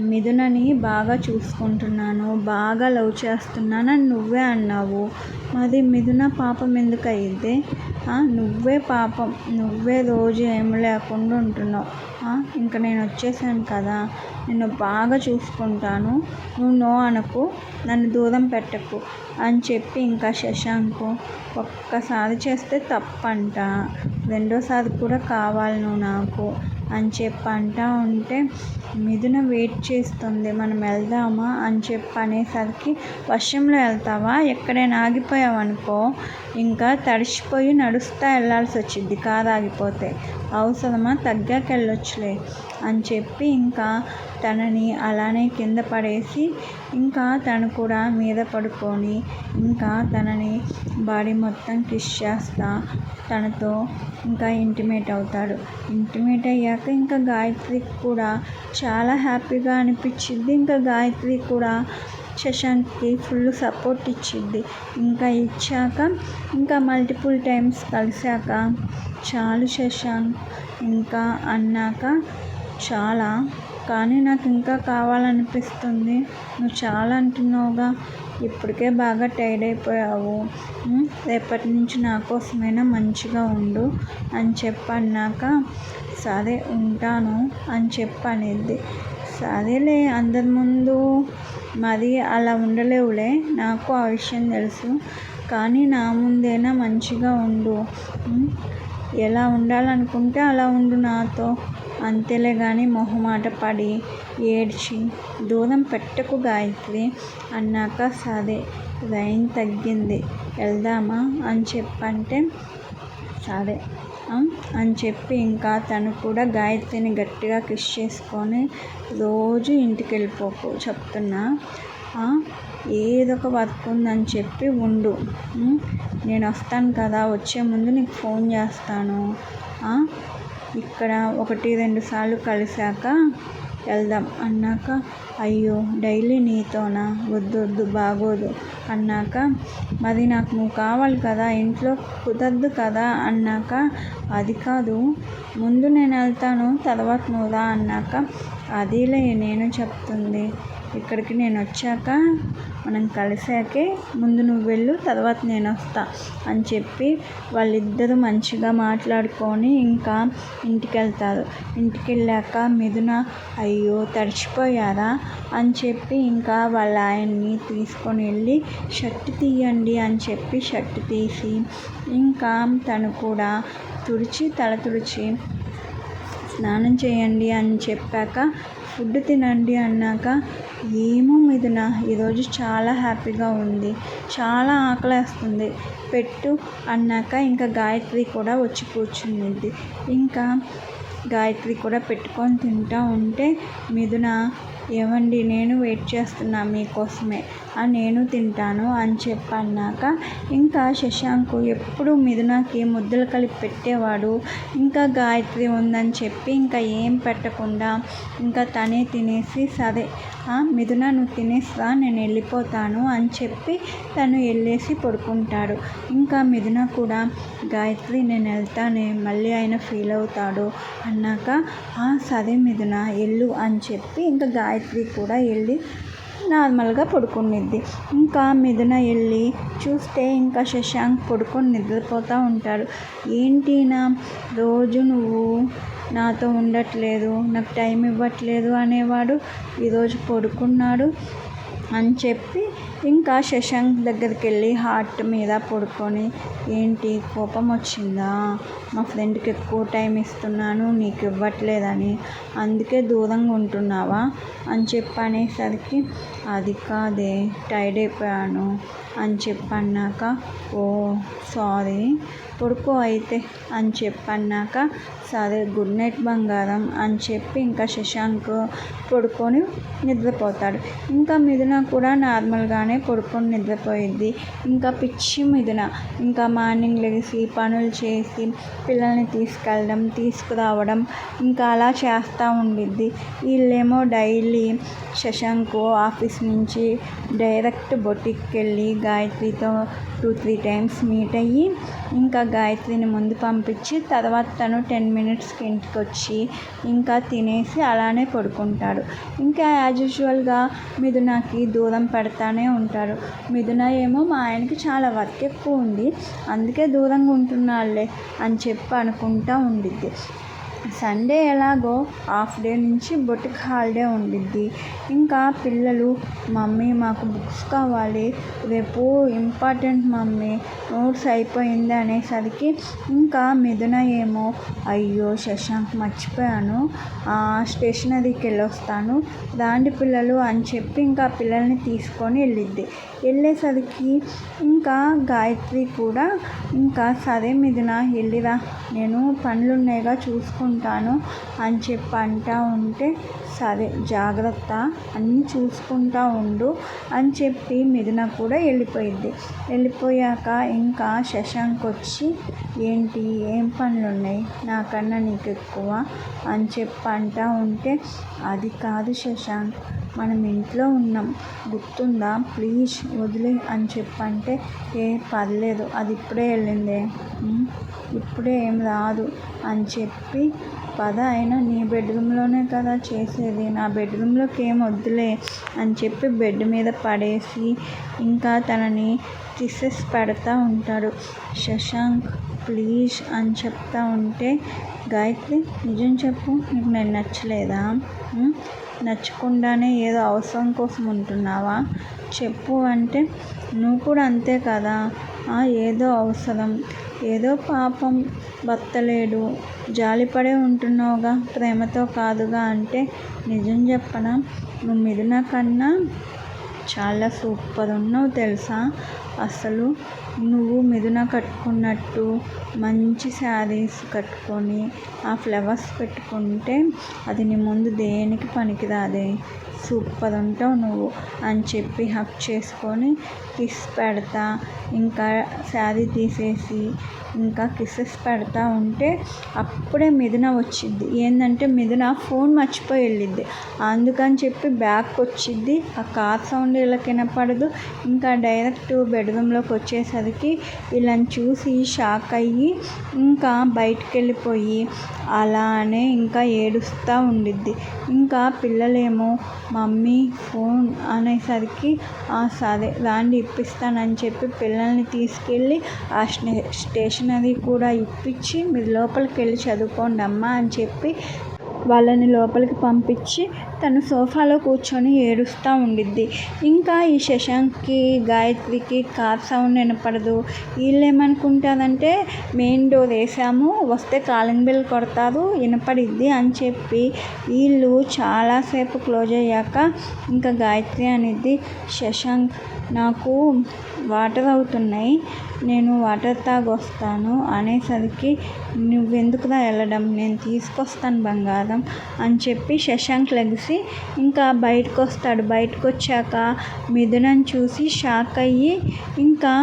మిథునని బాగా చూసుకుంటున్నాను, బాగా లవ్ చేస్తున్నానని నువ్వే అన్నావు, మరి మిథున పాపం ఎందుకు అయ్యిద్ది, నువ్వే పాపం, నువ్వే రోజు ఏమి లేకుండా ఉంటున్నావు, ఇంకా నేను వచ్చేసాను కదా, నిన్ను బాగా చూసుకుంటాను, నువ్వు నో అనకు, నన్ను దూరం పెట్టకు అని చెప్పి ఇంకా శశాంక్, ఒక్కసారి చేస్తే తప్పంట, రెండోసారి కూడా కావాలి నువ్వు నాకు అని చెప్పి అంటూ ఉంటే, మిథున వెయిట్ చేస్తుంది, మనం వెళ్దామా అని చెప్పి అనేసరికి, వర్షంలో వెళ్తావా, ఎక్కడైనా ఆగిపోయావు అనుకో ఇంకా తడిసిపోయి నడుస్తూ వెళ్ళాల్సి వచ్చింది, కారు ఆగిపోతే, అవసరమా, తగ్గాక వెళ్ళొచ్చులే అని చెప్పి ఇంకా తనని అలానే కింద పడేసి ఇంకా తను కూడా మీద పడుకొని ఇంకా తనని బాడీ మొత్తం కిస్ చేస్తా తనతో ఇంకా ఇంటిమేట్ అవుతాడు. ఇంటిమేట్ అయ్యాక ఇంకా గాయత్రికి కూడా చాలా హ్యాపీగా అనిపించింది. ఇంకా గాయత్రి కూడా శశాంక్కి ఫుల్ సపోర్ట్ ఇచ్చింది. ఇంకా ఇచ్చాక ఇంకా మల్టిపుల్ టైమ్స్ కలిసాక, చాలు శశాంక్ ఇంకా అన్నాక, చాలా, కానీ నాకు ఇంకా కావాలనిపిస్తుంది, నువ్వు చాలా అంటున్నావుగా, ఇప్పటికే బాగా టైర్డ్ అయిపోయావు, రేపటి నుంచి నా కోసమైనా మంచిగా ఉండు అని చెప్పి అన్నాక, సరే ఉంటాను అని చెప్పి అనేది. సరేలే అందరి ముందు మరి అలా ఉండలేవులే, నాకు ఆ విషయం తెలుసు. కానీ నా ముందేనా మంచిగా ఉండు. ఎలా ఉండాలనుకుంటే అలా ఉండు నాతో, అంతేలే కానీ మొహమాట పడి ఏడ్చి దూరం పెట్టకు గాయత్రి అన్నాక సరే రైన్ తగ్గింది వెళ్దామా అని చెప్పంటే సరే అని చెప్పి ఇంకా తను కూడా గాయత్రిని గట్టిగా కిస్ చేసుకొని రోజు ఇంటికి వెళ్ళిపోకు చెప్తున్నా, ఏదో ఒక వర్క్ ఉందని చెప్పి ఉండు. నేను వస్తాను కదా, వచ్చే ముందు నీకు ఫోన్ చేస్తాను. ఇక్కడ 1-2 సార్లు కలిశాక వెళ్దాం అన్నాక అయ్యో డైలీ నీతోనా, వద్దు బాగోదు అన్నాక మరి నాకు నువ్వు కావాలి కదా, ఇంట్లో కుదరదు కదా అన్నాక అది కాదు ముందు నేను వెళ్తాను తర్వాత నువ్వు రా అన్నాక అదేలే నేను చెప్తుంది, ఇక్కడికి నేను వచ్చాక మనం కలిసాకే ముందు నువ్వు వెళ్ళు తర్వాత నేను వస్తా అని చెప్పి వాళ్ళిద్దరూ మంచిగా మాట్లాడుకొని ఇంకా ఇంటికి వెళ్తారు. ఇంటికి వెళ్ళాక మిథున అయ్యో తడిచిపోయారా అని చెప్పి ఇంకా వాళ్ళ ఆయన్ని తీసుకొని వెళ్ళి షర్ట్ తీయండి అని చెప్పి షర్ట్ తీసి ఇంకా తను కూడా తల తుడిచి స్నానం చేయండి అని చెప్పాక ఫుడ్ తినండి అన్నాక ఏమో మిథున ఈరోజు చాలా హ్యాపీగా ఉంది, చాలా ఆకలేస్తుంది పెట్టు అన్నాక ఇంకా గాయత్రి కూడా వచ్చి కూర్చుంది. ఇంకా గాయత్రి కూడా పెట్టుకొని తింటూ ఉంటే మిథున ఏమండి నేను వెయిట్ చేస్తున్నా మీకోసమే, నేను తింటాను అని చెప్పన్నాక ఇంకా శశాంక్ ఎప్పుడు మిథునకి ముద్దలు కలిపి పెట్టేవాడు. ఇంకా గాయత్రి ఉందని చెప్పి ఇంకా ఏం పెట్టకుండా ఇంకా తనే తినేసి సరే మిథున నువ్వు తినేస్తా నేను వెళ్ళిపోతాను అని చెప్పి తను వెళ్ళేసి పడుకుంటాడు. ఇంకా మిథున కూడా గాయత్రి నేను వెళ్తానే మళ్ళీ ఆయన ఫీల్ అవుతాడు అన్నాక సరే మిథున వెళ్ళు అని చెప్పి ఇంకా గాయత్రి కూడా వెళ్ళి నార్మల్గా పడుకునిద్ది. ఇంకా మిథున వెళ్ళి చూస్తే ఇంకా శశాంక్ పడుకొని నిద్రపోతూ ఉంటాడు. ఏంటినా రోజు నువ్వు నాతో ఉండట్లేదు, నాకు టైం ఇవ్వట్లేదు అనేవాడు, ఈరోజు పడుకున్నాడు అని చెప్పి ఇంకా శశాంక్ దగ్గరికి వెళ్ళి హార్ట్ మీద పడుకొని ఏంటి కోపం వచ్చిందా, మా ఫ్రెండ్కి ఎక్కువ టైం ఇస్తున్నాను నీకు ఇవ్వట్లేదని అందుకే దూరంగా ఉంటున్నావా అని చెప్పి అనేసరికి అది కాదే టైర్డ్ అయిపోయాను అని చెప్పన్నాక ఓ సారీ పడుకో అయితే అని చెప్పన్నాక సరే గుడ్ నైట్ బంగారం అని చెప్పి ఇంకా శశాంక్ పడుకొని నిద్రపోతాడు. ఇంకా మిథున కూడా నార్మల్గానే పడుకొని నిద్రపోయిద్ది. ఇంకా పిచ్చి మిథున ఇంకా మార్నింగ్ లెగిసి పనులు చేసి పిల్లల్ని తీసుకెళ్ళడం తీసుకురావడం ఇంకా అలా చేస్తూ ఉండిద్ది. వీళ్ళేమో డైలీ శశాంక్ ఆఫీస్ నుంచి డైరెక్ట్ బొటిక్కి వెళ్ళి గాయత్రితో 2-3 టైమ్స్ మీట్ అయ్యి ఇంకా గాయత్రిని ముందు పంపించి తర్వాత తను 10 మినిట్స్కి ఇంటికి వచ్చి ఇంకా తినేసి అలానే పడుకుంటాడు. ఇంకా యాజ్ యూజువల్గా మిథునకి దూరం పెడతానే ఉంటాడు. మిథున ఏమో మా ఆయనకి చాలా వర్క్ ఎక్కువ ఉంది అందుకే దూరంగా ఉంటున్నాళ్ళే అని చెప్పి అనుకుంటూ ఉండిద్ది. సండే ఎలాగో హాఫ్ డే నుంచి బొటిక్ హాలిడే ఉండిద్ది. ఇంకా పిల్లలు మమ్మీ మాకు బుక్స్ కావాలి, రేపు ఇంపార్టెంట్ మమ్మీ నోట్స్ అయిపోయింది అనేసరికి ఇంకా మిథున ఏమో అయ్యో శశాంక్ మర్చిపోయాను స్టేషనరీకి వెళ్ళొస్తాను రాండి పిల్లలు అని చెప్పి ఇంకా పిల్లల్ని తీసుకొని వెళ్ళేసరికి ఇంకా గాయత్రి కూడా ఇంకా సరే మిథున వెళ్ళిరా నేను పనులున్నాయిగా చూసుకుంటాను అని చెప్పి అంటూ ఉంటే సరే జాగ్రత్త అన్నీ చూసుకుంటూ ఉండు అని చెప్పి మిథున కూడా వెళ్ళిపోయాక ఇంకా శశాంక్ వచ్చి ఏంటి ఏం పనులు ఉన్నాయి నాకన్నా నీకు ఎక్కువ అని చెప్పి అంటూ ఉంటే అది కాదు శశాంక్ మనం ఇంట్లో ఉన్నాం గుర్తుందా ప్లీజ్ వదిలే అని చెప్పంటే పర్లేదు అది ఇప్పుడే వెళ్ళిందే ఇప్పుడే ఏం రాదు అని చెప్పి పద అయినా నీ బెడ్రూమ్లోనే కదా చేసేది నా బెడ్రూమ్లోకి ఏం వద్దులే అని చెప్పి బెడ్ మీద పడేసి ఇంకా తనని కిసెస్ పెడతా ఉంటాడు. శశాంక్ ప్లీజ్ అని చెప్తా ఉంటే, గాయత్రి నిజం చెప్పు, నీకు నేను నచ్చలేదా? నచ్చకుండానే ఏదో అవసరం కోసం ఉంటున్నావా? చెప్పు అంటే, నువ్వు కూడా అంతే కదా, ఏదో అవసరం, ఏదో పాపం భర్త లేడు, జాలిపడే ఉంటున్నావుగా, ప్రేమతో కాదుగా అంటే, నిజం చెప్పనా, నువ్వు మిథున కన్నా చాలా సూపర్ ఉన్నావు తెలుసా. అసలు నువ్వు మిథున కట్టుకున్నట్టు మంచి శారీస్ కట్టుకొని ఆ ఫ్లవర్స్ పెట్టుకుంటే అది నీ ముందు దేనికి పనికిరాదే. సూపర్ ఉంటావు నువ్వు అని చెప్పి హగ్ చేసుకొని కిస్ పెడతా, ఇంకా శారీ తీసేసి ఇంకా కిస్సెస్ పెడతా ఉంటే అప్పుడే మిథున వచ్చిద్ది. ఏంటంటే మిథున ఫోన్ మర్చిపోయి వెళ్ళిద్ది. అందుకని చెప్పి బ్యాక్ వచ్చిద్ది. ఆ కార్ సౌండ్ వీళ్ళకి వినపడదు. ఇంకా డైరెక్ట్ బెడ్రూమ్లోకి వచ్చేసరికి వీళ్ళని చూసి షాక్ అయ్యి ఇంకా బయటికి వెళ్ళిపోయి అలానే ఇంకా ఏడుస్తూ ఉండిద్ది. ఇంకా పిల్లలేమో మమ్మీ ఫోన్ అనేసరికి సరే రాండి ఇప్పిస్తానని చెప్పి పిల్లల్ని తీసుకెళ్ళి ఆ స్టేషనరీ కూడా ఇప్పించి మీరు లోపలికి వెళ్ళి చదువుకోండి అమ్మా అని చెప్పి వాళ్ళని లోపలికి పంపించి తను సోఫాలో కూర్చొని ఏడుస్తూ ఉండిద్ది. ఇంకా ఈ శశాంక్కి గాయత్రికి కార్ సౌండ్ వినపడదు. వీళ్ళు ఏమనుకుంటారంటే మెయిన్ డోర్ వేసాము, వస్తే కాలింగ్ బెల్ కొడతారు, వినపడిద్ది అని చెప్పి వీళ్ళు చాలాసేపు క్లోజ్ అయ్యాక ఇంకా గాయత్రి అనేది, శశాంక్ నాకు వాటర్ అవుతున్నాయి, నేను వాటర్ తాగొస్తాను అనేసరికి, నువ్వెందుకురా వెళ్ళడం, నేను తీసుకొస్తాను బంగారం అని చెప్పి శశాంక్ లెగిసి ఇంకా బయటకు వస్తాడు. బయటకు వచ్చాక మిథునని చూసి షాక్ అయ్యి ఇంకా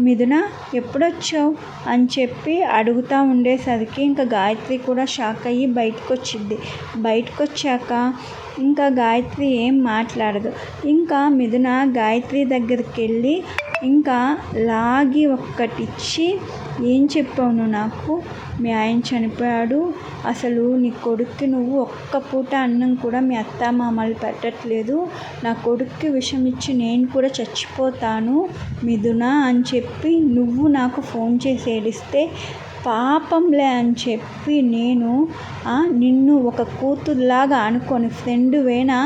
మిథున ఎప్పుడొచ్చావు అని చెప్పి అడుగుతూ ఉండేసరికి ఇంకా గాయత్రి కూడా షాక్ అయ్యి బయటకు వచ్చిద్ది. బయటకు వచ్చాక ఇంకా గాయత్రి ఏం మాట్లాడదు. ఇంకా మిథున గాయత్రి దగ్గరికి వెళ్ళి ఇంకా లాగి ఒక్కటిచ్చి, ఏం చెప్పావు నువ్వు నాకు, మీ ఆయన చనిపోయాడు, అసలు నీ కొడుక్కి నువ్వు ఒక్క పూట అన్నం కూడా మీ అత్త మామలు పెట్టట్లేదు, నా కొడుక్కి విషం ఇచ్చి నేను కూడా చచ్చిపోతాను మిథున అని చెప్పి నువ్వు నాకు ఫోన్ చేసి ఏడిస్తే పాపంలే అని చెప్పి నేను నిన్ను ఒక కూతురులాగా అనుకొని, ఫ్రెండువేనా,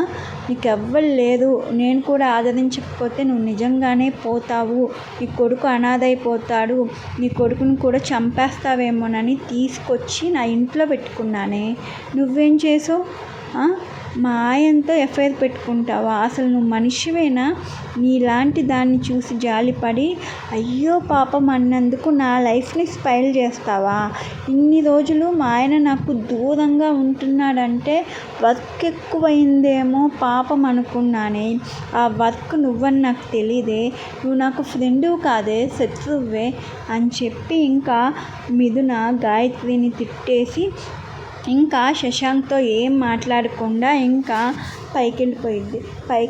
నీకెవ్వరు లేదు, నేను కూడా ఆదరించకపోతే నువ్వు నిజంగానే పోతావు, నీ కొడుకు అనాథైపోతాడు, నీ కొడుకుని కూడా చంపేస్తావేమోనని తీసుకొచ్చి నా ఇంట్లో పెట్టుకున్నానే, నువ్వేం చేసావు, మా ఆయనతో ఎఫ్ఐఆర్ పెట్టుకుంటావా, అసలు నువ్వు మనిషివేనా, నీలాంటి దాన్ని చూసి జాలిపడి అయ్యో పాపం అన్నందుకు నా లైఫ్ని స్పైల్ చేస్తావా, ఇన్ని రోజులు మా ఆయన నాకు దూరంగా ఉంటున్నాడంటే వర్క్ ఎక్కువైందేమో పాపం అనుకున్నానే, ఆ వర్క్ నువ్వని నాకు తెలీదే, నువ్వు నాకు ఫ్రెండు కాదే శత్రువే అని చెప్పి ఇంకా మిథున గాయత్రిని తిట్టేసి ఇంకా శశాంక్తో ఏం మాట్లాడకుండా ఇంకా పైకి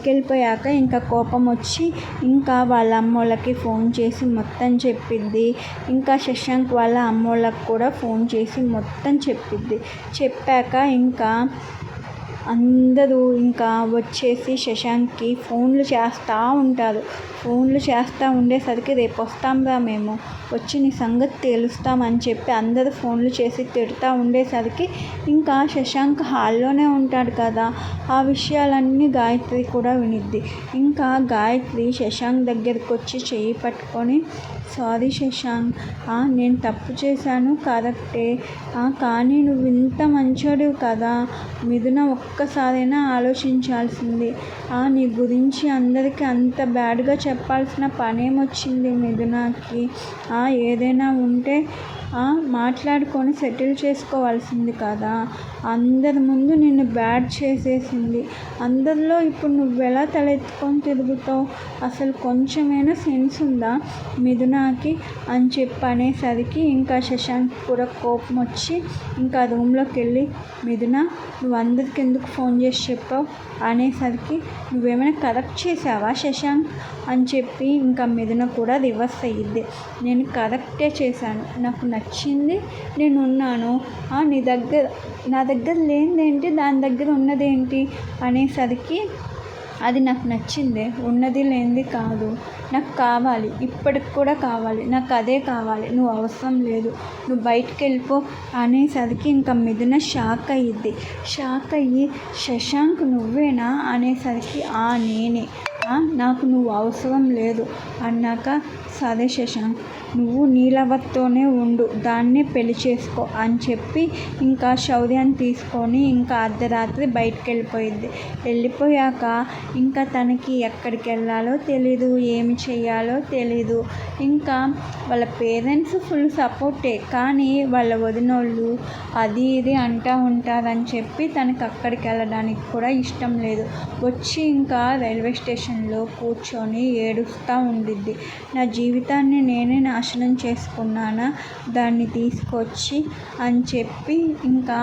వెళ్ళిపోయాక ఇంకా కోపం వచ్చి ఇంకా వాళ్ళ అమ్మోళ్ళకి ఫోన్ చేసి మొత్తం చెప్పిద్ది. ఇంకా శశాంక్ వాళ్ళ అమ్మోళ్ళకి కూడా ఫోన్ చేసి మొత్తం చెప్పాక ఇంకా అందరూ ఇంకా వచ్చేసి శశాంక్కి ఫోన్లు చేస్తూ ఉంటారు. ఫోన్లు చేస్తూ ఉండేసరికి రేపు వస్తాంరా మేము, వచ్చి నీ సంగతి తేలుస్తామని చెప్పి అందరూ ఫోన్లు చేసి తిడుతూ ఉండేసరికి ఇంకా శశాంక్ హాల్లోనే ఉంటాడు కదా, ఆ విషయాలన్నీ గాయత్రి కూడా వినిద్ది. ఇంకా గాయత్రి శశాంక్ దగ్గరికి వచ్చి చెయ్యి పట్టుకొని, సారీ శశాంక్, నేను తప్పు చేశాను కరెక్టే, కానీ నువ్వు ఇంత మంచోడివి కదా, మిథున ఒక్కసారైనా ఆలోచించాల్సింది, నీ గురించి అందరికీ అంత బ్యాడ్గా చెప్పాల్సిన పనేమొచ్చింది మిథునకి, ఏదైనా ఉంటే మాట్లాడుకొని సెటిల్ చేసుకోవాల్సింది కదా, అందరి ముందు నిన్ను బ్యాడ్ చేసేసింది, అందరిలో ఇప్పుడు నువ్వెలా తలెత్తుకొని తిరుగుతావు, అసలు కొంచెమైనా సెన్స్ ఉందా మిథునకి అని చెప్పి అనేసరికి ఇంకా శశాంక్ కూడా కోపం వచ్చి ఇంకా రూమ్లోకి వెళ్ళి, మిథున నువ్వు అందరికి ఎందుకు ఫోన్ చేసి చెప్పావు అనేసరికి, నువ్వేమైనా కరెక్ట్ చేసావా శశాంక్ అని చెప్పి ఇంకా మిథున కూడా రివర్స్ అయ్యిద్ది. నేను కరెక్టే చేశాను, నాకు నచ్చింది, నేను ఉన్నాను, నా దగ్గర లేనిదేంటి దాని దగ్గర ఉన్నదేంటి అనేసరికి అది నాకు నచ్చిందే, ఉన్నది లేనిది కాదు, నాకు కావాలి, ఇప్పటికి కూడా కావాలి, నాకు అదే కావాలి, నువ్వు అవసరం లేదు, నువ్వు బయటికి వెళ్ళిపో అనేసరికి ఇంకా మిథున షాక్ అయ్యిద్ది. షాక్ అయ్యి శశాంక్ నువ్వేనా అనేసరికి నేనే, నాకు నువ్వు అవసరం లేదు అన్నాక సరే శశాంక్ నువ్వు నీలవతోనే ఉండు, దాన్నే పెళ్లి చేసుకో అని చెప్పి ఇంకా శౌర్యాన్ని తీసుకొని ఇంకా అర్ధరాత్రి బయటికి వెళ్ళిపోయాక ఇంకా తనకి ఎక్కడికి వెళ్ళాలో తెలీదు, ఏమి చెయ్యాలో తెలీదు. ఇంకా వాళ్ళ పేరెంట్స్ ఫుల్ సపోర్టే, కానీ వాళ్ళ వదినోళ్ళు అది ఇది అంటూ ఉంటారని చెప్పి తనకి అక్కడికి వెళ్ళడానికి కూడా ఇష్టం లేదు. వచ్చి ఇంకా రైల్వే స్టేషన్లో కూర్చొని ఏడుస్తూ ఉండిద్ది. నా జీవితాన్ని నేనే నాశనం చేసుకున్నానా, దాన్ని తీసుకొచ్చి అని చెప్పి ఇంకా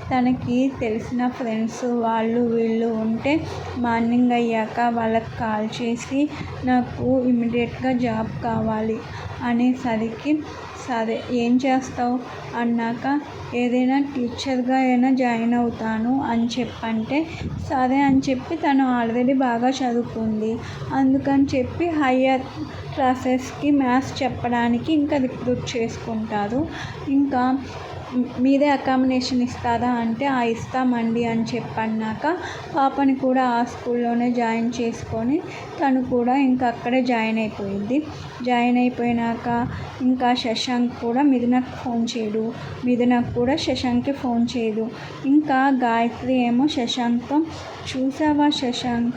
తనకి తెలిసిన ఫ్రెండ్స్ వాళ్ళు వీళ్ళు ఉంటే మార్నింగ్ అయ్యాక వాళ్ళకి కాల్ చేసి నాకు ఇమ్మీడియట్గా జాబ్ కావాలి అనేసరికి సరే ఏం చేస్తావు అన్నాక ఏదైనా టీచర్గా అయినా జాయిన్ అవుతాను అని చెప్పంటే సరే అని చెప్పి తను ఆల్రెడీ బాగా చదువుకుంది, అందుకని చెప్పి హయ్యర్ క్లాసెస్కి మ్యాథ్స్ చెప్పడానికి ఇంకా రిక్రూట్ చేసుకుంటారు. ఇంకా మీరే అకామిడేషన్ ఇస్తారా అంటే ఇస్తామండి అని చెప్పన్నాక పాపని కూడా ఆ స్కూల్లోనే జాయిన్ చేసుకొని తను కూడా ఇంకా అక్కడే జాయిన్ అయిపోయినాక ఇంకా శశాంక్ కూడా మిథునకు ఫోన్ చేయడు, మిథునకు కూడా శశాంక్కి ఫోన్ చేయదు. ఇంకా గాయత్రి ఏమో శశాంక్తో చూసావా శశాంక్,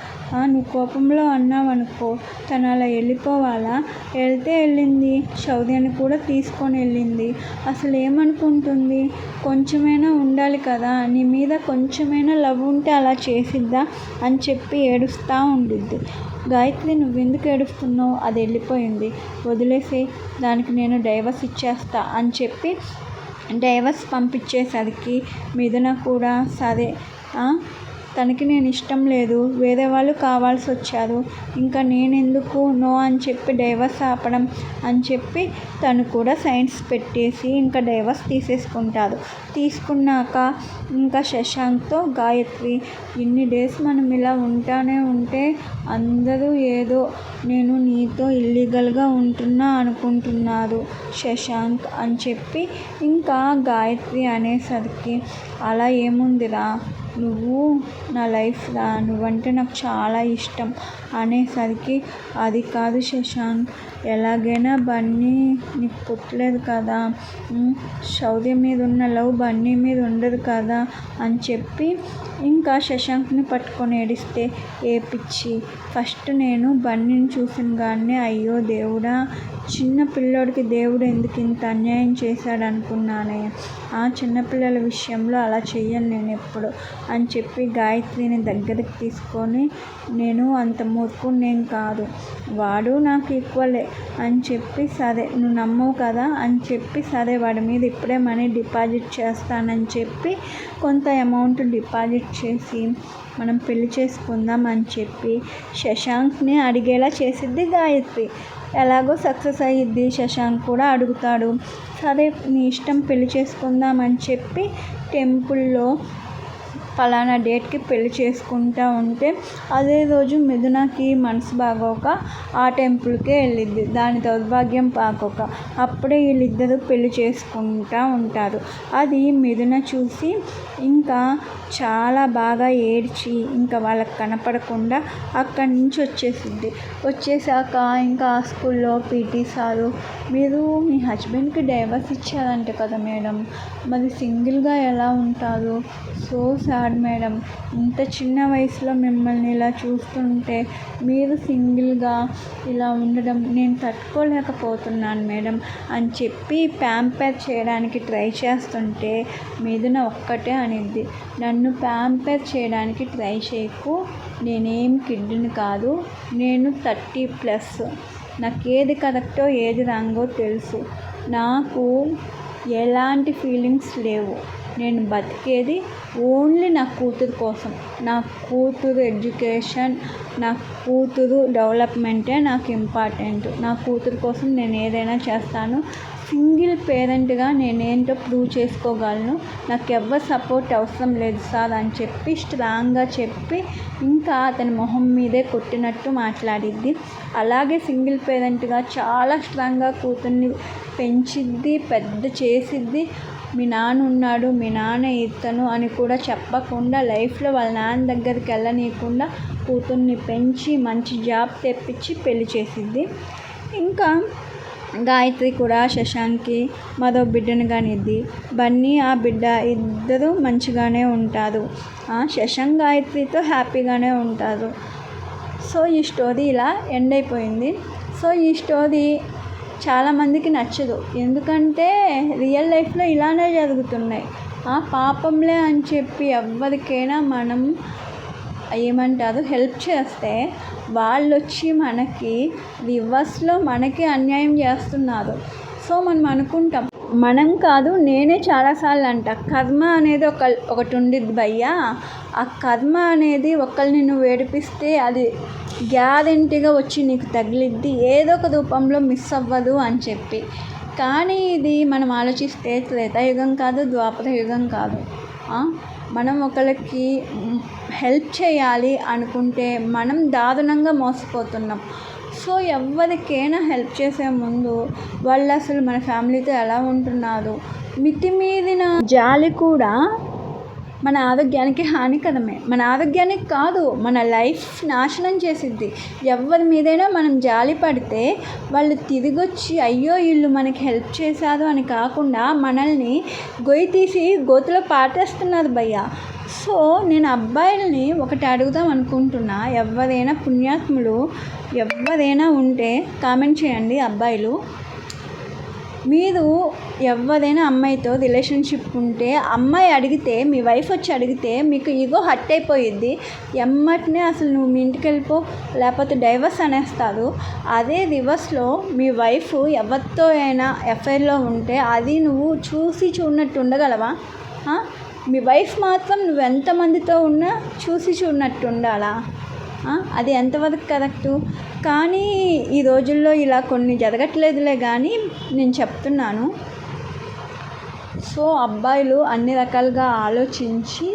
నువ్వు కోపంలో అన్నావు అనుకో, తను అలా వెళ్ళిపోవాలా, వెళ్తే వెళ్ళింది, శౌర్యాన్ని కూడా తీసుకొని వెళ్ళింది, అసలు ఏమనుకుంటుంది, కొంచెమైనా ఉండాలి కదా, నీ మీద కొంచెమైనా లవ్ ఉంటే అలా చేసిద్దా అని చెప్పి ఏడుస్తూ ఉండిద్ది. గాయత్రి నువ్వెందుకు ఏడుస్తున్నావు, అది వెళ్ళిపోయింది వదిలేసే, దానికి నేను డైవర్స్ ఇచ్చేస్తా అని చెప్పి డైవర్స్ పంపించేసరికి మిథున కూడా సరే తనకి నేను ఇష్టం లేదు, వేరే వాళ్ళు కావాల్సి వచ్చారు, ఇంకా నేనెందుకు నో అని చెప్పి డైవర్స్ ఆపడం అని చెప్పి తను కూడా సైన్స్ పెట్టేసి ఇంకా డైవర్స్ తీసుకున్నాక ఇంకా శశాంక్తో గాయత్రి ఇన్ని డేస్ మనం ఇలా ఉంటే అందరూ ఏదో నేను నీతో ఇల్లీగల్గా ఉంటున్నా అనుకుంటున్నారు శశాంక్ అని చెప్పి ఇంకా గాయత్రి అనేసరికి అలా ఏముందిరా, నువ్వు నా లైఫ్ రా, నువ్వంటే నాకు చాలా ఇష్టం అనేసరికి అది కాదు శశాంక్, ఎలాగైనా బన్నీ నీకు పుట్టలేదు కదా, శౌర్య మీద ఉన్న లవ్ బన్నీ మీద ఉండదు కదా అని చెప్పి ఇంకా శశాంక్ని పట్టుకొని ఏడిస్తే ఏ పిచ్చి, ఫస్ట్ నేను బన్నీని చూసిన కానీ అయ్యో దేవుడా, చిన్న పిల్లోడికి దేవుడు ఎందుకు ఇంత అన్యాయం చేశాడు అనుకున్నానే, చిన్నపిల్లల విషయంలో అలా చెయ్యను నేను ఎప్పుడు అని చెప్పి గాయత్రిని దగ్గరికి తీసుకొని నేను అంత మూర్ఖుడినేం కాదు, వాడు నాకు ఈక్వలే అని చెప్పి సరే నువ్వు నమ్మవు కదా అని చెప్పి సరే వాడి మీద ఇప్పుడే మనీ డిపాజిట్ చేస్తానని చెప్పి కొంత అమౌంట్ డిపాజిట్ చేసి మనం పెళ్లి చేసుకుందాం అని చెప్పి శశాంక్ని అడిగేలా చేసిద్ది గాయత్రి. ఎలాగో సక్సెస్ అయ్యిద్ది, శశాంక్ కూడా అడుగుతాడు, సరే నీ ఇష్టం పెళ్లి చేసుకుందాం అని చెప్పి టెంపుల్లో ఫలానా డేట్కి పెళ్లి చేసుకుంటూ ఉంటే అదే రోజు మిథునకి మనసు బాగోక ఆ టెంపుల్కే వెళ్ళిద్ది, దాని దౌర్భాగ్యం పాకోక. అప్పుడే వీళ్ళిద్దరూ పెళ్లి చేసుకుంటూ ఉంటారు. అది మిథున చూసి ఇంకా చాలా బాగా ఏడ్చి ఇంకా వాళ్ళకి కనపడకుండా అక్కడి నుంచి వచ్చేసాక ఇంకా ఆ స్కూల్లో పీటీ సారు మీరు మీ హస్బెండ్కి డైవర్స్ ఇచ్చారంట కదా మేడం, మరి సింగిల్గా ఎలా ఉంటారు, సో సాడ్ మేడం, ఇంత చిన్న వయసులో మిమ్మల్ని ఇలా చూస్తుంటే మీరు సింగిల్గా ఇలా ఉండడం నేను తట్టుకోలేకపోతున్నాను మేడం అని చెప్పి ప్యాంపర్ చేయడానికి ట్రై చేస్తుంటే మిథున ఒక్కటే అనిద్ది, నన్ను ప్యాంపర్ చేయడానికి ట్రై చేయకు, నేనేం కిడ్ని కాదు, నేను 30+, నాకు ఏది కరెక్టో ఏది రాంగో తెలుసు, నాకు ఎలాంటి ఫీలింగ్స్ లేవు, నేను బతికేది ఓన్లీ నా కూతురు కోసం, నా కూతురు ఎడ్యుకేషన్, నా కూతురు డెవలప్మెంటే నాకు ఇంపార్టెంట్, నా కూతురు కోసం నేను ఏదైనా చేస్తాను, సింగిల్ పేరెంట్గా నేనేంటో ప్రూవ్ చేసుకోగలను, నాకు ఎవ్వరు సపోర్ట్ అవసరం లేదు సార్ అని చెప్పి స్ట్రాంగ్గా చెప్పి ఇంకా అతని మొహం మీదే కొట్టినట్టు మాట్లాడిద్ది. అలాగే సింగిల్ పేరెంట్గా చాలా స్ట్రాంగ్గా కూతుర్ని పెంచిద్ది, పెద్ద చేసిద్ది. మీ నాన్న ఉన్నాడు, మీ నాన్న ఇతను అని కూడా చెప్పకుండా లైఫ్లో వాళ్ళ నాన్న దగ్గరికి వెళ్ళనీయకుండా కూతుర్ని పెంచి మంచి జాబ్ తెప్పించి పెళ్లి చేసిద్ది. ఇంకా గాయత్రి కూడా శశాంక్కి మరో బిడ్డను కనిద్ది. బన్నీ ఆ బిడ్డ ఇద్దరు మంచిగానే ఉంటారు. శశాంక్ గాయత్రితో హ్యాపీగానే ఉంటారు. సో ఈ స్టోరీ ఇలా ఎండ్ అయిపోయింది. సో ఈ స్టోరీ చాలామందికి నచ్చదు, ఎందుకంటే రియల్ లైఫ్లో ఇలానే జరుగుతున్నాయి. పాపంలే అని చెప్పి ఎవరికైనా మనం ఏమంటారు హెల్ప్ చేస్తే వాళ్ళు వచ్చి మనకి రివర్స్లో మనకి అన్యాయం చేస్తున్నారు. సో మనం అనుకుంటాం, మనం కాదు నేనే చాలాసార్లు అంట, కర్మ అనేది ఒకటి ఉండిద్ది భయ్యా. ఆ కర్మ అనేది ఒకరిని నువ్వు ఏడిపిస్తే అది గ్యారెంటీగా వచ్చి నీకు తగిలిద్ది, ఏదో ఒక రూపంలో మిస్ అవ్వదు అని చెప్పి. కానీ ఇది మనం ఆలోచిస్తే త్రేతాయుగం కాదు, ద్వాపర యుగం కాదు. మనం ఒకరికి హెల్ప్ చేయాలి అనుకుంటే మనం దారుణంగా మోసపోతున్నాం. సో ఎవరికైనా హెల్ప్ చేసే ముందు వాళ్ళు అసలు మన ఫ్యామిలీతో ఎలా ఉంటున్నారు, మితిమీరిన జాలి కూడా మన ఆరోగ్యానికి హానికరమే. మన ఆరోగ్యానికి కాదు, మన లైఫ్ నాశనం చేసిద్ది. ఎవరి మీదైనా మనం జాలి పడితే వాళ్ళు తిరిగి వచ్చి అయ్యో వీళ్ళు మనకి హెల్ప్ చేశారు అని కాకుండా మనల్ని గొయ్యి తీసి గోతులో పాటేస్తున్నారు భయ్య. సో నేను అబ్బాయిల్ని ఒకటి అడుగుదాం అనుకుంటున్నా, ఎవరైనా పుణ్యాత్ములు ఎవరైనా ఉంటే కామెంట్ చేయండి. అబ్బాయిలు, మీరు ఎవరైనా అమ్మాయితో రిలేషన్షిప్ ఉంటే అమ్మాయి అడిగితే, మీ వైఫ్ వచ్చి అడిగితే మీకు ఈగో హర్ట్ అయిపోయిద్ది, ఎమ్మటినే అసలు నువ్వు మీ ఇంటికి వెళ్ళిపో లేకపోతే డైవర్స్ అనేస్తారు. అదే రివర్స్లో మీ వైఫ్ ఎవరితో అయినా ఎఫ్ఐఆర్లో ఉంటే అది నువ్వు చూసి చూడనట్టు ఉండగలవా? మీ వైఫ్ మాత్రం నువ్వు ఎంతమందితో ఉన్నా చూసి చూడనట్టు ఉండాలా? అది ఎంతవరకు కరెక్టు? కానీ ఈ రోజుల్లో ఇలా కొన్ని జరగట్లేదులే, కానీ నేను చెప్తున్నాను. సో అబ్బాయిలు అన్ని రకాలుగా ఆలోచించి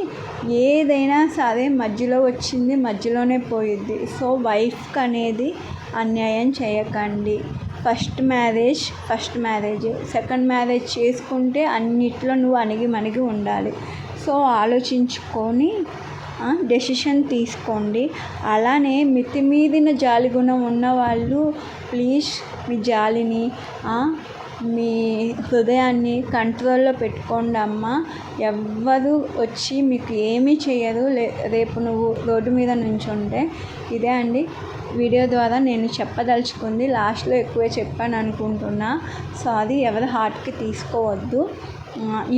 ఏదైనా సరే మధ్యలో వచ్చింది మధ్యలోనే పోయిద్ది. సో వైఫ్కి అనేది అన్యాయం చేయకండి. ఫస్ట్ మ్యారేజ్, సెకండ్ మ్యారేజ్ చేసుకుంటే అన్నిట్లో నువ్వు అణిగి ఉండాలి. సో ఆలోచించుకొని డెసిషన్ తీసుకోండి. అలానే మితిమీరిన జాలి గుణం ఉన్నవాళ్ళు ప్లీజ్ మీ జాలిని, మీ హృదయాన్ని కంట్రోల్లో పెట్టుకోండి అమ్మ. ఎవ్వరు వచ్చి మీకు ఏమీ చేయరు రేపు నువ్వు రోడ్డు మీద నుంచుంటే. ఇదే అండి వీడియో ద్వారా నేను చెప్పదలుచుకుంది. లాస్ట్లో ఎక్కువే చెప్పాను అనుకుంటున్నా, సారీ, ఎవరి హార్ట్కి తీసుకోవద్దు.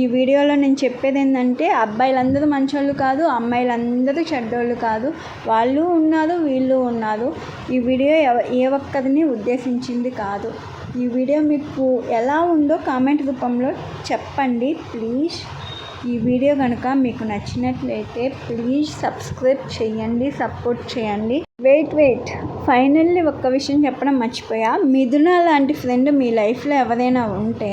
ఈ వీడియోలో నేను చెప్పేది ఏంటంటే అబ్బాయిలందరూ మంచోళ్ళు కాదు, అమ్మాయిలందరూ చెడ్డోళ్ళు కాదు, వాళ్ళు ఉన్నారు వీళ్ళు ఉన్నారు. ఈ వీడియో ఏ ఒక్కరిని ఉద్దేశించింది కాదు. ఈ వీడియో మీకు ఎలా ఉందో కామెంట్ రూపంలో చెప్పండి ప్లీజ్. ఈ వీడియో కనుక మీకు నచ్చినట్లయితే ప్లీజ్ సబ్స్క్రైబ్ చేయండి, సపోర్ట్ చేయండి. వెయిట్ ఫైనల్లీ ఒక్క విషయం చెప్పడం మర్చిపోయా. మిథున లాంటి ఫ్రెండ్ మీ లైఫ్లో ఎవరైనా ఉంటే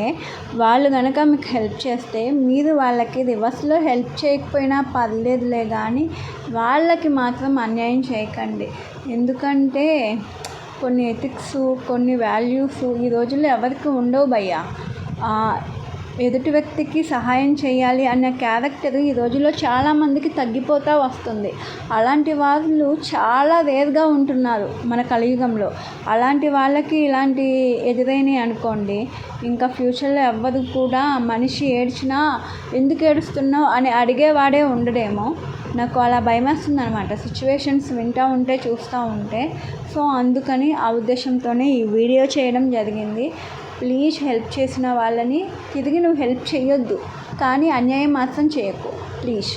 వాళ్ళు కనుక మీకు హెల్ప్ చేస్తే మీరు వాళ్ళకి రివర్స్లో హెల్ప్ చేయకపోయినా పర్లేదులే, కానీ వాళ్ళకి మాత్రం అన్యాయం చేయకండి. ఎందుకంటే కొన్ని ఎథిక్స్, కొన్ని వాల్యూస్ ఈ రోజుల్లో ఎవరికి ఉండవు భయ్యా. ఎదుటి వ్యక్తికి సహాయం చేయాలి అనే క్యారెక్టర్ ఈ రోజుల్లో చాలామందికి తగ్గిపోతూ వస్తుంది. అలాంటి వాళ్ళు చాలా రేర్గా ఉంటున్నారు మన కలియుగంలో. అలాంటి వాళ్ళకి ఇలాంటి ఎదురైనవి అనుకోండి, ఇంకా ఫ్యూచర్లో ఎవ్వరు కూడా మనిషి ఏడ్చినా ఎందుకు ఏడుస్తున్నావు అని అడిగేవాడే ఉండడేమో. నాకు అలా భయమేస్తుంది అనమాట సిచ్యువేషన్స్ వింటూ ఉంటే, చూస్తూ ఉంటే. సో అందుకని ఆ ఉద్దేశంతోనే ఈ వీడియో చేయడం జరిగింది. ప్లీజ్ హెల్ప్ చేసిన వాళ్ళని తిరిగి నువ్వు హెల్ప్ చేయొద్దు, కానీ అన్యాయం మాత్రం చేయకు ప్లీజ్.